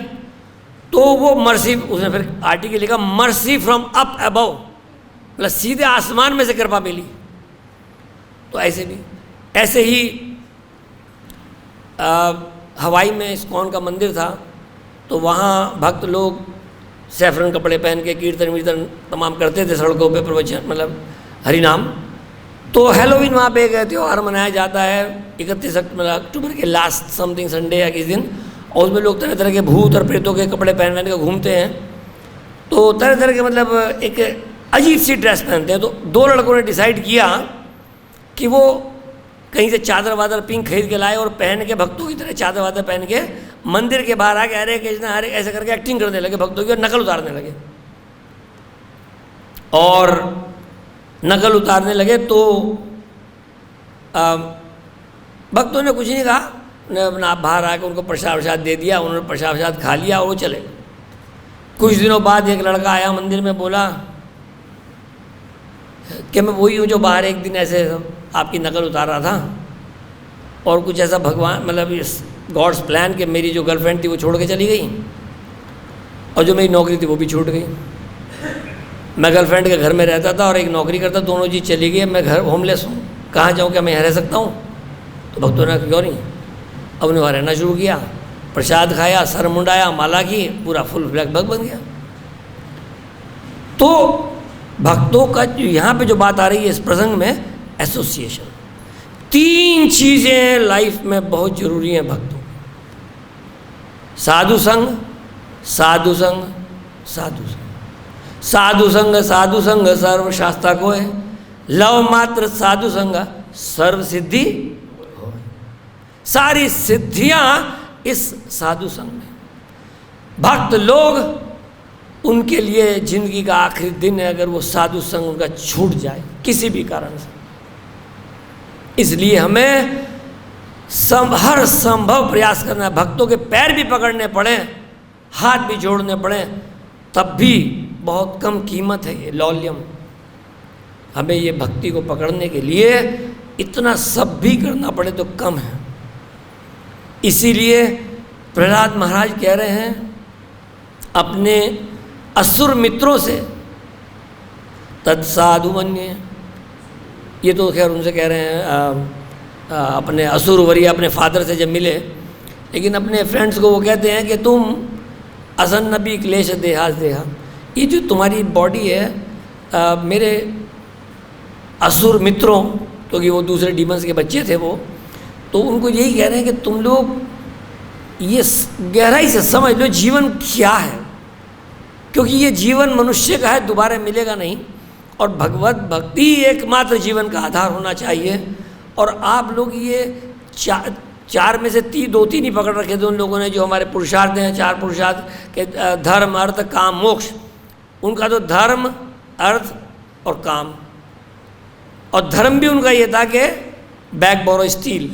तो वो मर्सी, उसने फिर आर्टिकल लिखा मर्सी फ्रॉम अप अबव, मतलब सीधे आसमान में से कृपा मिली। तो ऐसे ही हवाई में इस्कॉन का मंदिर था, तो वहाँ भक्त लोग सैफरन कपड़े पहन के कीर्तन वीर्तन तमाम करते थे सड़कों पे, प्रवचन मतलब हरि नाम। तो हेलोवीन वहाँ पे एक त्यौहार मनाया जाता है 31 अक्टूबर के लास्ट समथिंग संडे या किस दिन, और उसमें लोग तरह तरह के भूत और प्रेतों के कपड़े पहन के घूमते हैं। तो तरह तरह के मतलब एक अजीब सी ड्रेस पहनते हैं। तो 2 लड़कों ने डिसाइड किया कि वो कहीं से चादर वादर पिंक खरीद के लाए और पहन के भक्तों की तरह चादर वादर पहन के मंदिर के बाहर आके हरे कृष्णा हरे ऐसे करके एक्टिंग करने लगे भक्तों की, और नकल उतारने लगे। और नकल उतारने लगे तो भक्तों ने कुछ नहीं कहा, उन्हें अपना बाहर आकर उनको प्रसाद वसाद दे दिया, उन्होंने प्रसाद वसाद खा लिया और वो चले। कुछ दिनों बाद एक लड़का आया मंदिर में, बोला कि मैं वही हूँ जो बाहर एक दिन ऐसे आपकी नकल उतार रहा था, और कुछ ऐसा भगवान मतलब इस गॉड्स प्लान कि मेरी जो गर्लफ्रेंड थी वो छोड़ के चली गई। और जो मेरी नौकरी थी वो भी छूट गई। मैं गर्लफ्रेंड के घर में रहता था और एक नौकरी करता, दोनों चीज़ चली गई। मैं घर होमलेस हूँ, कहाँ जाऊँ, क्या मैं यहाँ रह सकता हूँ? तो भक्तों ने क्यों नहीं, अब उन्हें वहाँ रहना शुरू किया, प्रसाद खाया, सर मुंडाया, माला की, पूरा फुल ब्लैक भक्त बन गया। तो भक्तों का यहाँ पे जो बात आ रही है इस प्रसंग में, एसोसिएशन। 3 चीज़ें लाइफ में बहुत जरूरी हैं भक्तों, साधु संग, साधु संग, साधु संग। साधु संग, साधु संग सर्व शास्त्रा को है, लव मात्र साधु संग सर्व सिद्धि हो। सारी सिद्धियां इस साधु संग में। भक्त लोग, उनके लिए जिंदगी का आखिरी दिन है अगर वो साधु संग उनका छूट जाए किसी भी कारण से। इसलिए हमें हर संभव प्रयास करना है। भक्तों के पैर भी पकड़ने पड़े, हाथ भी जोड़ने पड़े, तब भी बहुत कम कीमत है ये लौल्यम। हमें ये भक्ति को पकड़ने के लिए इतना सब भी करना पड़े तो कम है। इसीलिए प्रहलाद महाराज कह रहे हैं अपने असुर मित्रों से, तत्साधु मन्ये। ये तो खैर उनसे कह रहे हैं अपने असुर वरीय अपने फादर से जब मिले, लेकिन अपने फ्रेंड्स को वो कहते हैं कि तुम असन्नबी क्लेश देहास देहा, ये जो तुम्हारी बॉडी है मेरे असुर मित्रों, क्योंकि वो दूसरे डीमंस के बच्चे थे वो, तो उनको यही कह रहे हैं कि तुम लोग ये गहराई से समझ लो जीवन क्या है, क्योंकि ये जीवन मनुष्य का है, दोबारा मिलेगा नहीं, और भगवत भक्ति ही एकमात्र जीवन का आधार होना चाहिए। और आप लोग ये चार में से 2-3 ही पकड़ रखे थे उन लोगों ने, जो हमारे पुरुषार्थ हैं, 4 पुरुषार्थ के, धर्म अर्थ काम मोक्ष। उनका तो धर्म अर्थ और काम, और धर्म भी उनका ये था कि बैग बोरो स्टील,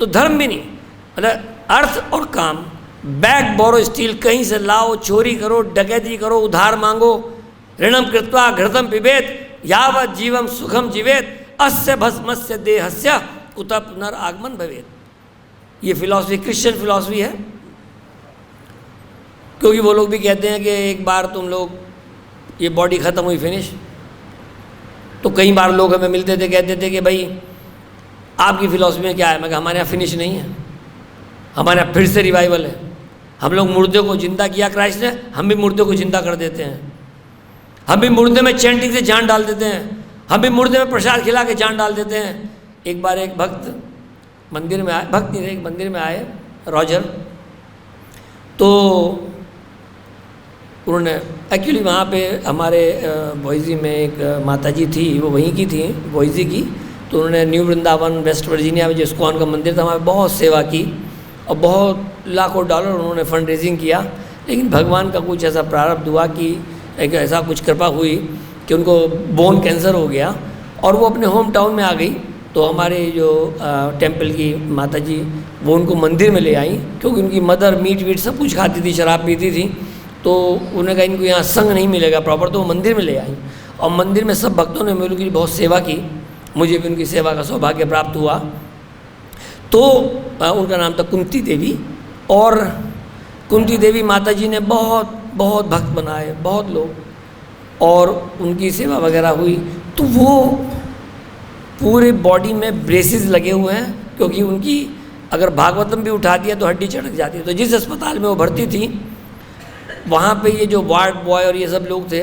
तो धर्म भी नहीं, मतलब अर्थ और काम, बैग बोरो स्टील, कहीं से लाओ, चोरी करो, डकैती करो, उधार मांगो, ऋणम कृत्वा घृतम पिबेत यावत जीवम सुखम जीवेत अस्य भस्मस्य देहस्य कुत पुनरागमन भवेत। ये फिलॉसफी क्रिश्चियन फिलॉसफी है, क्योंकि वो लोग भी कहते हैं कि एक बार तुम लोग ये बॉडी ख़त्म हुई फिनिश। तो कई बार लोग हमें मिलते थे, कहते थे कि भाई आपकी फिलॉसफी में क्या है? मैं कहा हमारे यहाँ फिनिश नहीं है, हमारे यहाँ फिर से रिवाइवल है। हम लोग मुर्दे को जिंदा किया क्राइस्ट ने, हम भी मुर्दे को जिंदा कर देते हैं। हम भी मुर्दे में चैंटिंग से जान डाल देते हैं, हम भी मुर्दे में प्रसाद खिला के जान डाल देते हैं। एक बार एक भक्त मंदिर में आए, भक्त नहीं, एक मंदिर में आए रॉजर, तो उन्होंने एक्चुअली वहाँ पे हमारे बॉइजी में एक माताजी थी, वो वहीं की थी बॉइजी की, तो उन्होंने न्यू वृंदावन वेस्ट वर्जीनिया में जो इस्कॉन का मंदिर था वहाँ बहुत सेवा की और बहुत लाखों डॉलर उन्होंने फंड रेजिंग किया। लेकिन भगवान का कुछ ऐसा प्रारब्ध हुआ कि एक ऐसा कुछ कृपा हुई कि उनको बोन कैंसर हो गया और वो अपने होम टाउन में आ गई। तो हमारे जो टेम्पल की माता जी वो उनको मंदिर में ले आई, क्योंकि उनकी मदर मीट वीट सब कुछ खाती थी, शराब पीती थी, तो उन्होंने कहा इनको यहाँ संग नहीं मिलेगा प्रॉपर, तो वो मंदिर में ले आई। और मंदिर में सब भक्तों ने मेरे की बहुत सेवा की, मुझे भी उनकी सेवा का सौभाग्य प्राप्त हुआ। तो उनका नाम था कुंती देवी, और कुंती देवी माता जी ने बहुत बहुत भक्त बनाए, बहुत लोग, और उनकी सेवा वगैरह हुई। तो वो पूरे बॉडी में ब्रेसेस लगे हुए हैं, क्योंकि उनकी अगर भागवतम भी उठा दिया तो हड्डी चढ़क जाती है। तो जिस अस्पताल में वो भर्ती थी वहाँ पे ये जो वार्ड बॉय और ये सब लोग थे,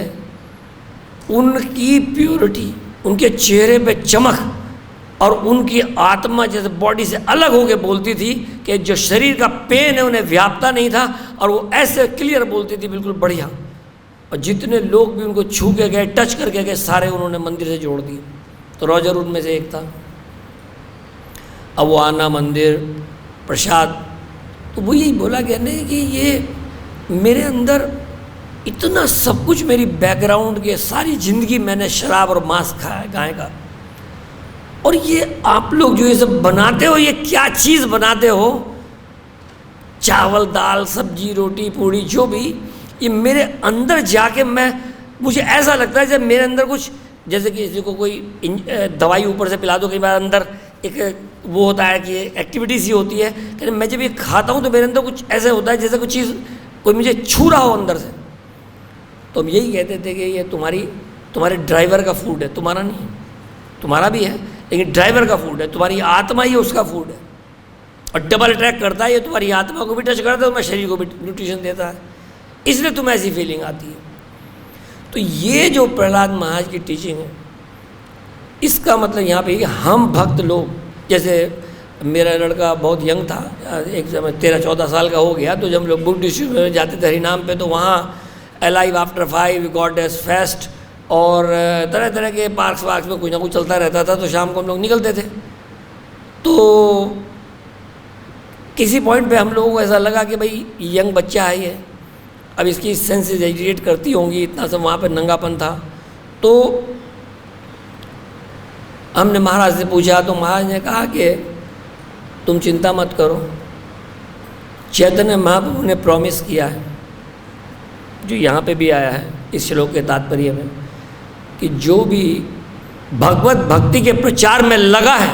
उनकी प्योरिटी, उनके चेहरे पे चमक और उनकी आत्मा जैसे बॉडी से अलग होकर बोलती थी कि जो शरीर का पेन है उन्हें व्यापता नहीं था, और वो ऐसे क्लियर बोलती थी, बिल्कुल बढ़िया। और जितने लोग भी उनको छू के गए, टच करके गए, सारे उन्होंने मंदिर से जोड़ दिए। तो रॉजर उनमें से एक था। अब वो आना मंदिर, प्रसाद, तो वो यही बोला गया नहीं कि ये मेरे अंदर इतना सब कुछ, मेरी बैकग्राउंड के सारी ज़िंदगी मैंने शराब और मांस खाया है गाय का, और ये आप लोग जो ये सब बनाते हो, ये क्या चीज़ बनाते हो, चावल दाल सब्जी रोटी पूड़ी जो भी, ये मेरे अंदर जाके मुझे ऐसा लगता है जब मेरे अंदर कुछ, जैसे कि किसी को कोई दवाई ऊपर से पिला दो, कई बार अंदर एक वो होता है कि एक्टिविटी सी होती है, कि मैं जब ये खाता हूँ तो मेरे अंदर कुछ ऐसे होता है जैसे कुछ चीज़ कोई मुझे छू रहा हो अंदर से, तो हम यही कहते थे कि ये तुम्हारे ड्राइवर का फूड है, तुम्हारा नहीं है। तुम्हारा भी है लेकिन ड्राइवर का फूड है, तुम्हारी आत्मा ही उसका फूड है, और डबल अटैक करता है, ये तुम्हारी आत्मा को भी टच करता है, तुम्हारे शरीर को भी न्यूट्रिशन देता है, इसलिए तुम्हें ऐसी फीलिंग आती है। तो ये जो प्रहलाद महाराज की टीचिंग है, इसका मतलब यहाँ पे कि हम भक्त लोग, जैसे मेरा लड़का बहुत यंग था, एक समय 13-14 साल का हो गया, तो जब हम लोग बुक डिस्ट्रीब्यूट में जाते थे हरिनाम पे, तो वहाँ alive after 5, God days fest और तरह तरह के पार्क्स वार्क्स में कुछ ना कुछ चलता रहता था। तो शाम को हम लोग निकलते थे, तो किसी पॉइंट पे हम लोगों को ऐसा लगा कि भाई यंग बच्चा है ये, अब इसकी सेंसेस एजिटेट करती होंगी, इतना सब वहाँ पर नंगापन था। तो हमने महाराज से पूछा, तो महाराज ने कहा कि तुम चिंता मत करो, चैतन्य महाप्रभु ने प्रॉमिस किया है, जो यहाँ पे भी आया है इस श्लोक के तात्पर्य में, कि जो भी भगवत भक्ति के प्रचार में लगा है,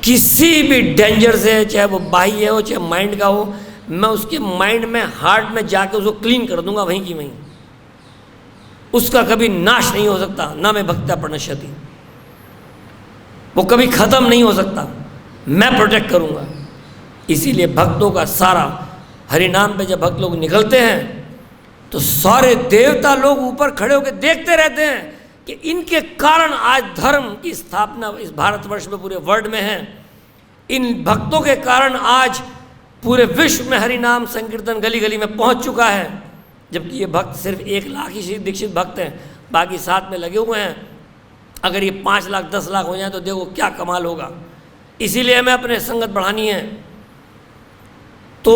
किसी भी डेंजर से, चाहे वो बाह्य हो चाहे माइंड का हो, मैं उसके माइंड में, हार्ट में जाके उसको क्लीन कर दूंगा वहीं की वहीं, उसका कभी नाश नहीं हो सकता, ना मैं भक्त्या प्रणश्यति, वो कभी खत्म नहीं हो सकता, मैं प्रोटेक्ट करूंगा। इसीलिए भक्तों का सारा हरिनाम पे जब भक्त लोग निकलते हैं तो सारे देवता लोग ऊपर खड़े होकर देखते रहते हैं कि इनके कारण आज धर्म की स्थापना इस भारतवर्ष में, पूरे वर्ल्ड में है। इन भक्तों के कारण आज पूरे विश्व में हरिनाम संकीर्तन गली गली में पहुंच चुका है, जबकि ये भक्त सिर्फ 1 लाख ही दीक्षित भक्त हैं, बाकी साथ में लगे हुए हैं। अगर ये 5 लाख 10 लाख हो जाए तो देखो क्या कमाल होगा। इसीलिए हमें अपने संगत बढ़ानी है। तो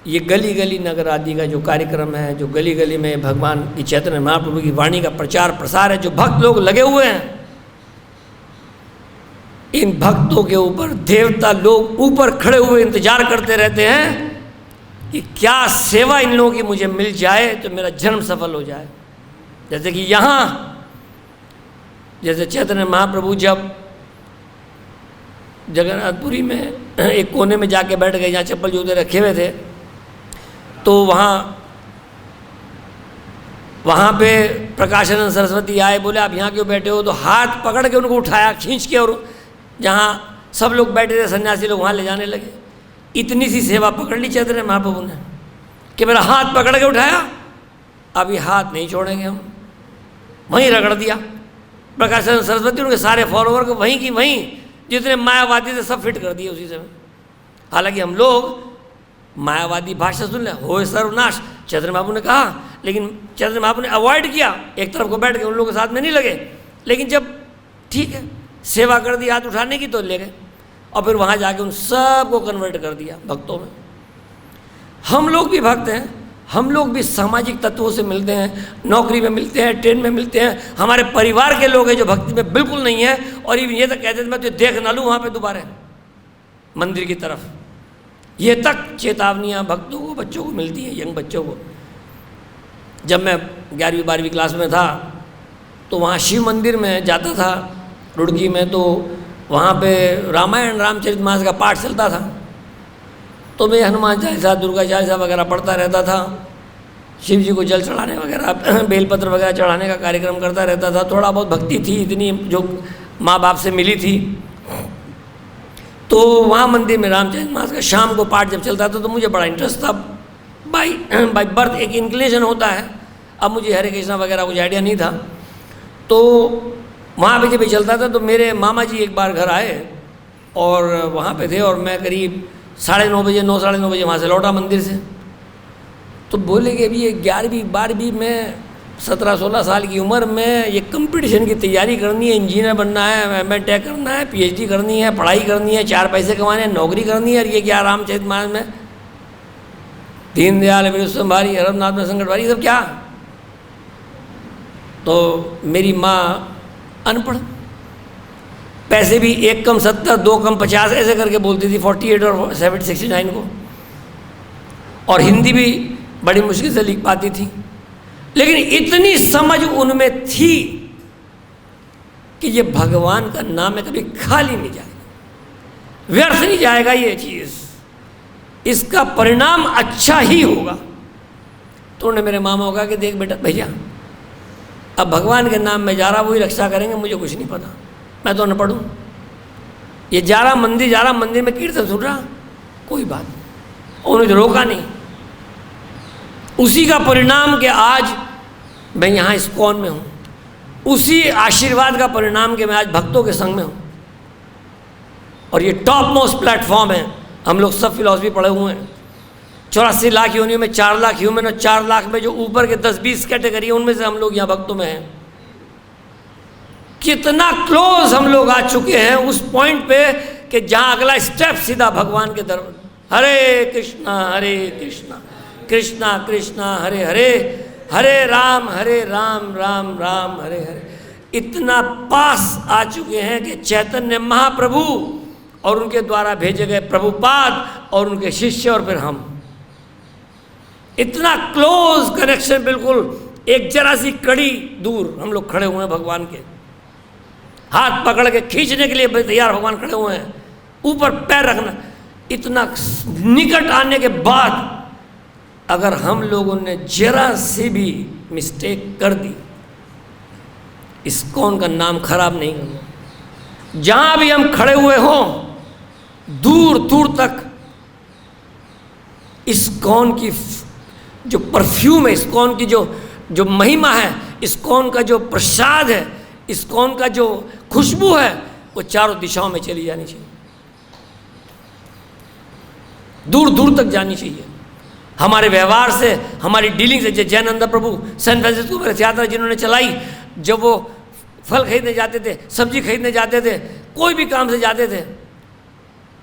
ये गली गली नगर आदि का जो कार्यक्रम है, जो गली गली में भगवान की चैतन्य महाप्रभु की वाणी का प्रचार प्रसार है, जो भक्त लोग लगे हुए हैं, इन भक्तों के ऊपर देवता लोग ऊपर खड़े हुए इंतजार करते रहते हैं कि क्या सेवा इन लोगों की मुझे मिल जाए तो मेरा जन्म सफल हो जाए। जैसे कि यहाँ, जैसे चैतन्य महाप्रभु जब जगन्नाथपुरी में एक कोने में जाके बैठ गए जहाँ चप्पल जूते रखे हुए थे, तो वहाँ पे प्रकाशानंद सरस्वती आए, बोले आप यहाँ क्यों बैठे हो, तो हाथ पकड़ के उनको उठाया खींच के, और जहाँ सब लोग बैठे थे सन्यासी लोग वहाँ ले जाने लगे। इतनी सी सेवा पकड़ ली चैतन्य महाप्रभु ने कि मेरा हाथ पकड़ के उठाया, अभी हाथ नहीं छोड़ेंगे हम, वहीं रगड़ दिया। प्रकाशानंद सरस्वती उनके सारे फॉलोवर को वहीं की वहीं, जितने मायावादी थे सब फिट कर दिए उसी समय। हालांकि हम लोग मायावादी भाषा सुन ले, हो सर्वनाश, चैतन्य महाप्रभु ने कहा, लेकिन चैतन्य महाप्रभु ने अवॉइड किया, एक तरफ को बैठ के उन लोगों के साथ में नहीं लगे। लेकिन जब ठीक है सेवा कर दी हाथ उठाने की तो ले गए, और फिर वहाँ जाके उन सबको कन्वर्ट कर दिया भक्तों में। हम लोग भी भक्त हैं, हम लोग भी सामाजिक तत्वों से मिलते हैं, नौकरी में मिलते हैं, ट्रेन में मिलते हैं, हमारे परिवार के लोग हैं जो भक्ति में बिल्कुल नहीं है, और ये तक कहते थे मैं तो देख ना लूँ वहाँ पे दोबारा मंदिर की तरफ। ये तक चेतावनियाँ भक्तों को, बच्चों को मिलती हैं, यंग बच्चों को। जब मैं 11वीं 12वीं क्लास में था तो वहाँ शिव मंदिर में जाता था रुड़की में, तो वहाँ पे रामायण रामचरितमानस का पाठ चलता था, तो मैं हनुमान चालीसा, दुर्गा चालीसा वगैरह पढ़ता रहता था, शिव जी को जल चढ़ाने वगैरह, बेलपत्र वगैरह चढ़ाने का कार्यक्रम करता रहता था। थोड़ा बहुत भक्ति थी, इतनी जो माँ बाप से मिली थी। तो वहाँ मंदिर में रामचरितमानस का शाम को पाठ जब चलता था तो मुझे बड़ा इंटरेस्ट था। बाई बर्थ एक इंक्लिनेशन होता है, अब मुझे हरे कृष्णा वगैरह कुछ आइडिया नहीं था। तो वहाँ पे जब चलता था तो मेरे मामा जी एक बार घर आए और वहाँ पे थे, और मैं करीब 9:30 बजे 9 साढ़े 9 बजे वहाँ से लौटा मंदिर से। तो बोले कि अभी ये 11वीं 12वीं में 17-16 साल की उम्र में ये कंपटीशन की तैयारी करनी है, इंजीनियर बनना है, एमए टेक करना है, पीएचडी करनी है, पढ़ाई करनी है, 4 पैसे कमाने हैं, नौकरी करनी है, और ये क्या रामचरितमानस में दीनदयाल विश्वभारी हरमनाथ में संकट भारी सब क्या। तो मेरी माँ अनपढ़, पैसे भी 1 कम 70, 2 कम 50 ऐसे करके बोलती थी, 48 और 69 को, और हिंदी भी बड़ी मुश्किल से लिख पाती थी। लेकिन इतनी समझ उनमें थी कि ये भगवान का नाम है, कभी खाली नहीं जाएगा, व्यर्थ नहीं जाएगा ये चीज़। इसका परिणाम अच्छा ही होगा। तो उन्होंने मेरे मामा को कहा कि देख बेटा भैया, अब भगवान के नाम में जा रहा, वही रक्षा करेंगे, मुझे कुछ नहीं पता, मैं तो अनपढ़ हूँ। ये जा रहा मंदिर में कीर्तन सुन रहा, कोई बात नहीं। उन्होंने रोका नहीं। उसी का परिणाम कि आज मैं यहाँ इस्कॉन में हूँ, उसी आशीर्वाद का परिणाम कि मैं आज भक्तों के संग में हूँ। और ये टॉप मोस्ट प्लेटफॉर्म है। हम लोग सब फिलॉसफी पढ़े हुए हैं। 84 लाख यूनियों में 4 लाख ह्यूमन और 4 लाख में जो ऊपर के 10-20 कैटेगरी है, उनमें से हम लोग यहाँ भक्तों में हैं। कितना क्लोज हम लोग आ चुके हैं उस पॉइंट पे कि जहाँ अगला स्टेप सीधा भगवान के दरबार, हरे कृष्णा कृष्णा कृष्णा हरे हरे, हरे राम राम राम हरे हरे। इतना पास आ चुके हैं कि चैतन्य महाप्रभु और उनके द्वारा भेजे गए प्रभुपाद और उनके शिष्य और फिर हम, इतना क्लोज कनेक्शन, बिल्कुल एक जरा सी कड़ी दूर हम लोग खड़े हुए हैं भगवान के। हाथ पकड़ के खींचने के लिए तैयार भगवान खड़े हुए हैं, ऊपर पैर रखना। इतना निकट आने के बाद अगर हम लोगों ने जरा सी भी मिस्टेक कर दी, इस्कॉन का नाम खराब नहीं करना। जहां भी हम खड़े हुए हों, दूर दूर तक इस्कॉन की जो परफ्यूम है, इस्कॉन की जो महिमा है, इस्कॉन का जो प्रसाद है, इस्कॉन का जो खुशबू है, वो चारों दिशाओं में चली जानी चाहिए, दूर दूर तक जानी चाहिए। हमारे व्यवहार से, हमारी डीलिंग से। जैनानंद प्रभु सेंट फ्रांसिस को यात्रा जिन्होंने चलाई, जब वो फल खरीदने जाते थे, सब्जी खरीदने जाते थे, कोई भी काम से जाते थे,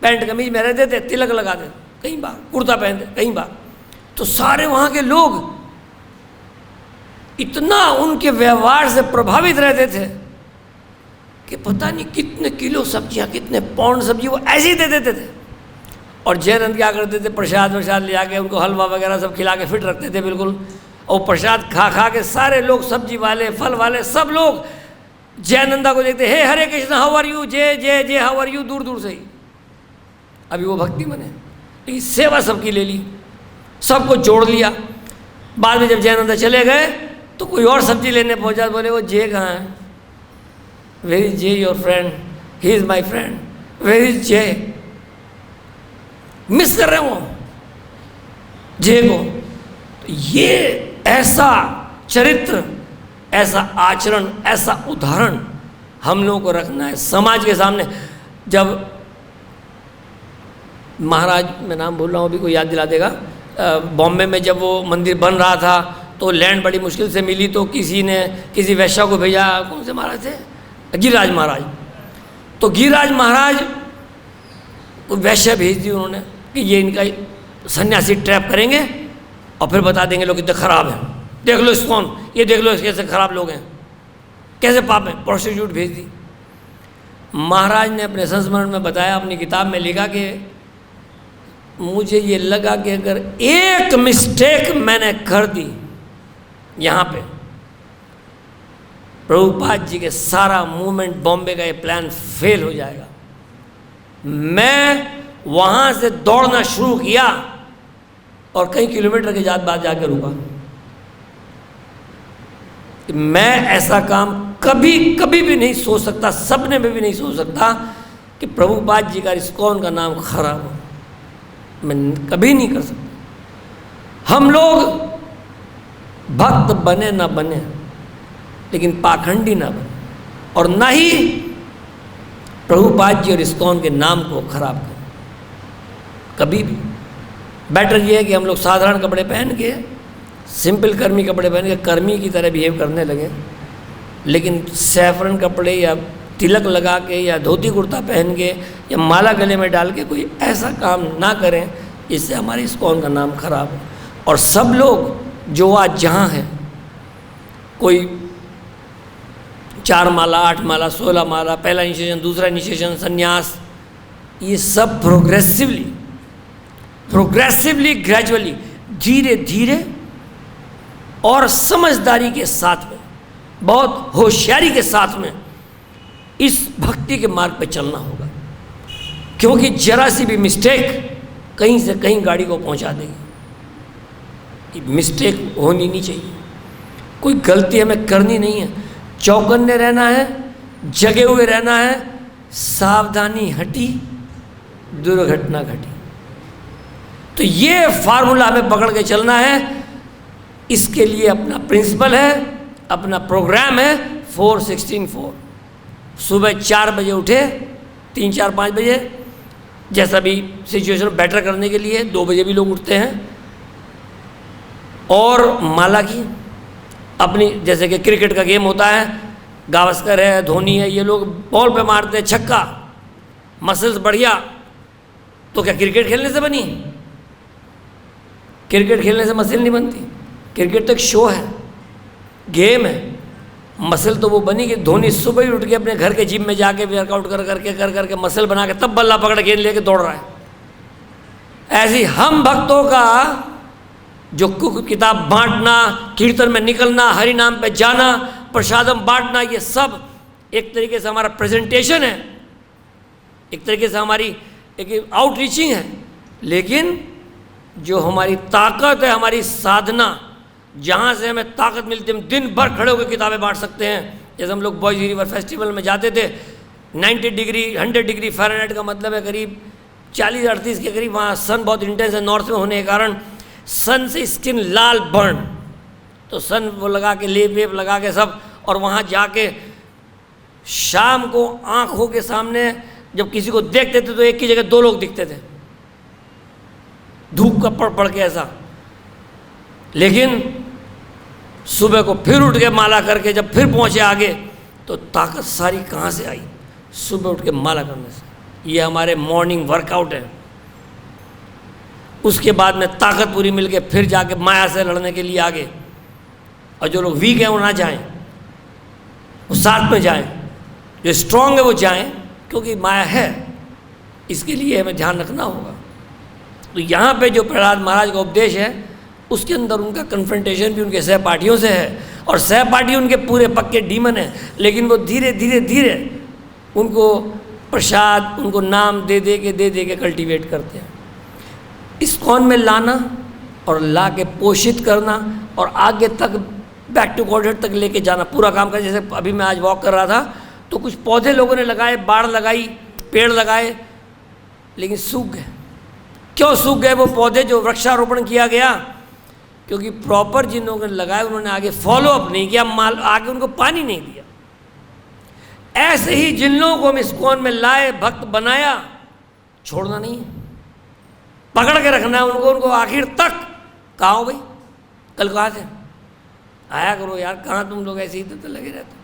पैंट कमीज में रहते थे, तिलक लगाते, कई बार कुर्ता पहनते, कई बार, तो सारे वहाँ के लोग इतना उनके व्यवहार से प्रभावित रहते थे कि पता नहीं कितने किलो सब्जियाँ, कितने पाउंड सब्जी वो ऐसे ही दे देते थे। और जैनंद क्या करते थे, प्रसाद वरसाद ले आके उनको हलवा वगैरह सब खिला के फिट रखते थे बिल्कुल। और प्रसाद खा खा के सारे लोग, सब्जी वाले, फल वाले, सब लोग जैनंदा को देखते, हे हरे कृष्ण हाउ आर यू, जय जय जय हाउ आर यू, दूर दूर से ही। अभी वो भक्ति बने, लेकिन सेवा सबकी ले ली, सबको जोड़ लिया। बाद में जब जैनंदा चले गए तो कोई और सब्जी लेने पहुंचा, बोले वो जय कहाँ है, where is Jai your friend, he is my friend, where is Jai. Miss कर रहे हो जय को। तो ये ऐसा चरित्र, ऐसा आचरण, ऐसा उदाहरण हम लोगों को रखना है समाज के सामने। जब महाराज, मैं नाम भूल रहा हूँ, अभी कोई याद दिला देगा, बॉम्बे में जब वो मंदिर बन रहा था तो लैंड बड़ी मुश्किल से मिली, तो किसी ने किसी वैश्या को भेजा, कौन से महाराज थे, गिरिराज महाराज। तो गिरिराज महाराज को वैश्या भेज दी उन्होंने कि ये इनका सन्यासी ट्रैप करेंगे और फिर बता देंगे लोग कितने खराब हैं, देख लो इस्कॉन, ये देख लो कैसे खराब लोग हैं, कैसे पाप हैं। प्रोस्टिट्यूट भेज दी। महाराज ने अपने संस्मरण में बताया, अपनी किताब में लिखा कि मुझे ये लगा कि अगर एक मिस्टेक मैंने कर दी यहाँ पे, प्रभुपाद जी के सारा मूवमेंट, बॉम्बे का ये प्लान फेल हो जाएगा। मैं वहाँ से दौड़ना शुरू किया और कई किलोमीटर के बाद जाकर रुका। मैं ऐसा काम कभी भी नहीं सोच सकता, सपने में भी नहीं सोच सकता कि प्रभुपाद जी का इस्कॉन का नाम खराब हो। मैं कभी नहीं कर सकता। हम लोग भक्त बने ना बने, लेकिन पाखंडी ना बने, और ना ही प्रभुपाद जी और इस्कॉन के नाम को खराब करें कभी भी। बेटर ये है कि हम लोग साधारण कपड़े पहन के, सिंपल कर्मी कपड़े पहन के कर्मी की तरह बिहेव करने लगे, लेकिन सैफरन कपड़े या तिलक लगा के या धोती कुर्ता पहन के या माला गले में डाल के कोई ऐसा काम ना करें जिससे हमारे इस्कॉन का नाम खराब हो। और सब लोग जो आज जहाँ हैं, कोई 4 माला, 8 माला, 16 माला, पहला इनिशिएशन, दूसरा इनिशिएशन, संन्यास, ये सब प्रोग्रेसिवली ग्रेजुअली, धीरे धीरे और समझदारी के साथ में, बहुत होशियारी के साथ में इस भक्ति के मार्ग पे चलना होगा। क्योंकि जरा सी भी मिस्टेक कहीं से कहीं गाड़ी को पहुंचा देगी। मिस्टेक होनी नहीं चाहिए, कोई गलती हमें करनी नहीं है, चौकन्ने रहना है, जगे हुए रहना है, सावधानी हटी दुर्घटना घटी। तो ये फार्मूला हमें पकड़ के चलना है। इसके लिए अपना प्रिंसिपल है, अपना प्रोग्राम है 4-16-4। सुबह 4 बजे उठे, 3, 4, 5 बजे, जैसा भी सिचुएशन बेटर करने के लिए 2 बजे भी लोग उठते हैं, और माला की अपनी, जैसे कि क्रिकेट का गेम होता है, गावस्कर है, धोनी है, ये लोग बॉल पे मारते हैं छक्का, मसल्स बढ़िया, तो क्या क्रिकेट खेलने से बनी? क्रिकेट खेलने से मसल नहीं बनती। क्रिकेट तो एक शो है, गेम है। मसल तो वो बनी कि धोनी सुबह ही उठ के अपने घर के जिम में जाके वर्कआउट कर करके मसल बना के तब बल्ला पकड़ गेंद लेके दौड़ रहा है। ऐसी हम भक्तों का जो किताब बांटना, कीर्तन में निकलना, हरि नाम पे जाना, प्रसादम बांटना, ये सब एक तरीके से हमारा प्रेजेंटेशन है, एक तरीके से हमारी एक आउटरीचिंग है। लेकिन जो हमारी ताकत है, हमारी साधना, जहाँ से हमें ताकत मिलती है, हम दिन भर खड़े होकर किताबें बांट सकते हैं। जैसे हम लोग बॉयज रिवर फेस्टिवल में जाते थे, 90 डिग्री 100 डिग्री फ़ारेनहाइट का मतलब है करीब 40-38 के करीब, वहाँ सन बहुत इंटेंस है नॉर्थ में होने के कारण, सन से स्किन लाल बर्न, तो सन वो लगा के लेप वेप लगा के सब, और वहाँ जाके शाम को आँखों के सामने जब किसी को देखते थे तो एक की जगह 2 लोग दिखते थे, धूप का पड़ के ऐसा। लेकिन सुबह को फिर उठ के माला करके जब फिर पहुँचे आगे, तो ताकत सारी कहाँ से आई? सुबह उठ के माला करने से। ये हमारे मॉर्निंग वर्कआउट है। उसके बाद में ताकत पूरी मिल के फिर जाके माया से लड़ने के लिए आगे। और जो लोग वीक हैं वो ना जाएं, वो साथ में जाएं, जो स्ट्रांग है वो जाएं, क्योंकि माया है, इसके लिए हमें ध्यान रखना होगा। तो यहाँ पे जो प्रहलाद महाराज का उपदेश है, उसके अंदर उनका कन्फ्रंटेशन भी उनके सहपाठियों से है, और सहपाठी उनके पूरे पक्के डीमन हैं, लेकिन वो धीरे धीरे धीरे उनको प्रसाद, उनको नाम दे दे के कल्टीवेट करते हैं। इस्कॉन में लाना और ला के पोषित करना और आगे तक बैक टू गॉडहेड तक लेके जाना, पूरा काम कर। जैसे अभी मैं आज वॉक कर रहा था तो कुछ पौधे लोगों ने लगाए, बाड़ लगाई, पेड़ लगाए, लेकिन सूख गए। क्यों सूख गए वो पौधे जो वृक्षारोपण किया गया? क्योंकि प्रॉपर जिन लोगों ने लगाए उन्होंने आगे फॉलो अप नहीं किया, आगे उनको पानी नहीं दिया। ऐसे ही जिन लोगों को हम इस्कॉन में लाए, भक्त बनाया, छोड़ना नहीं है, पकड़ के रखना है उनको आखिर तक। कहाँ हो भाई? कल कहाँ थे? आया करो यार, कहाँ तुम लोग ऐसे ही तो लगे रहते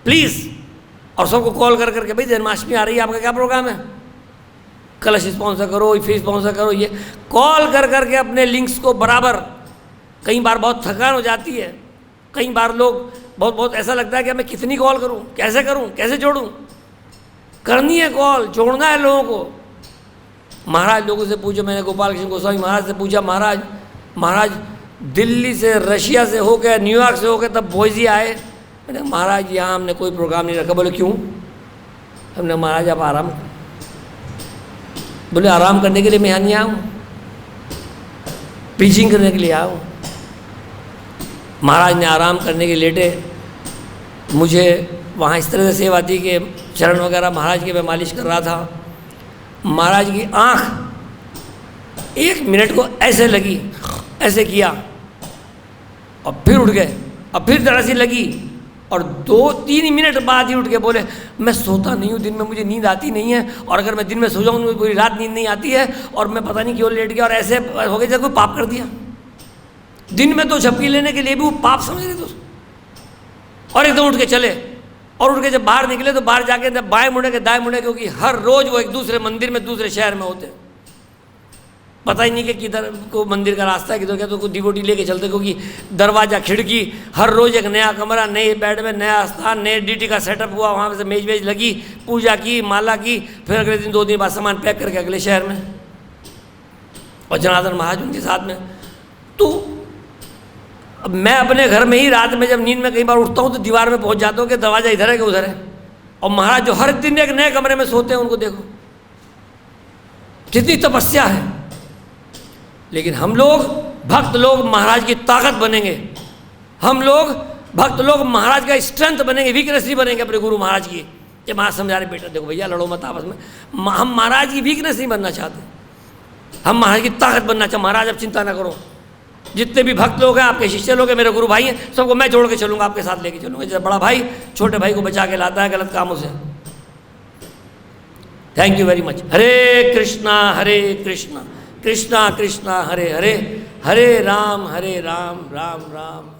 प्लीज़। और सबको कॉल कर करके, भाई जन्माष्टमी आ रही है, आपका क्या प्रोग्राम है? कलश स्पॉन्सर करो, फीस स्पॉन्सर करो, ये कॉल कर करके अपने लिंक्स को बराबर। कई बार बहुत थकान हो जाती है, कई बार लोग बहुत ऐसा लगता है कि मैं कितनी कॉल करूं, कैसे जोड़ूं। करनी है कॉल, जोड़ना है लोगों को। महाराज लोगों से पूछो, मैंने गोपाल कृष्ण गोस्वामी महाराज से पूछा, महाराज दिल्ली से, रशिया से होकर, न्यूयॉर्क से होकर तब बोईजी आए। मैंने महाराज यहाँ हमने कोई प्रोग्राम नहीं रखा। बोले क्यों? हमने महाराज आप आराम। बोले आराम करने के लिए मैं यहाँ नहीं आऊँ, प्रीचिंग करने के लिए आऊँ। महाराज ने आराम करने के लेटे, मुझे वहाँ इस तरह से सेवा थी कि चरण वगैरह महाराज के मैं मालिश कर रहा था। महाराज की आँख 1 मिनट को ऐसे लगी, ऐसे किया और फिर उठ गए, और फिर जरा सी लगी और 2-3 मिनट बाद ही उठ के बोले, मैं सोता नहीं हूँ, दिन में मुझे नींद आती नहीं है, और अगर मैं दिन में सो जाऊँ तो मुझे पूरी रात नींद नहीं आती है, और मैं पता नहीं क्यों लेट गया, और ऐसे हो गया जैसे कोई पाप कर दिया। दिन में तो झपकी लेने के लिए भी वो पाप समझ रहे थे। और एकदम उठ के चले, और उठ के जब बाहर निकले तो बाहर जाके जब बाएं मुड़े के दाएं मुड़े, क्योंकि हर रोज वो एक दूसरे मंदिर में, दूसरे शहर में होते, पता ही नहीं कि किधर को मंदिर का रास्ता है, किधर क्या, तो कोई डिवोटी लेके चलते, क्योंकि दरवाजा, खिड़की, हर रोज एक नया कमरा, नए बेड में नया स्थान, नए ड्यूटी का सेटअप हुआ, वहाँ से मेज वेज लगी, पूजा की, माला की, फिर अगले दिन 2 दिन बाद सामान पैक करके अगले शहर में, और जनार्दन महाराज उनके साथ में। तो अब मैं अपने घर में ही रात में जब नींद में कई बार उठता हूँ तो दीवार में पहुँच जाता हूँ कि दरवाजा इधर है कि उधर है, और महाराज जो हर दिन एक नए कमरे में सोते हैं, उनको देखो कितनी तपस्या है। लेकिन हम लोग भक्त लोग महाराज की ताकत बनेंगे, हम लोग भक्त लोग महाराज का स्ट्रेंथ बनेंगे, वीकनेस नहीं बनेंगे अपने गुरु महाराज की। जब महाराज समझा रहे बेटा देखो भैया लड़ो मत आपस में, हम महाराज की वीकनेस नहीं बनना चाहते, हम महाराज की ताकत बनना चाहते। महाराज अब चिंता ना करो, जितने भी भक्त लोग हैं आपके शिष्य लोग हैं, मेरे गुरु भाई हैं, सबको मैं जोड़ के चलूँगा, आपके साथ लेके चलूँगा। जैसे बड़ा भाई छोटे भाई को बचा के लाता है गलत कामों से। Thank you very much. Hare Krishna Krishna Krishna Hare Hare, Hare Ram Ram Ram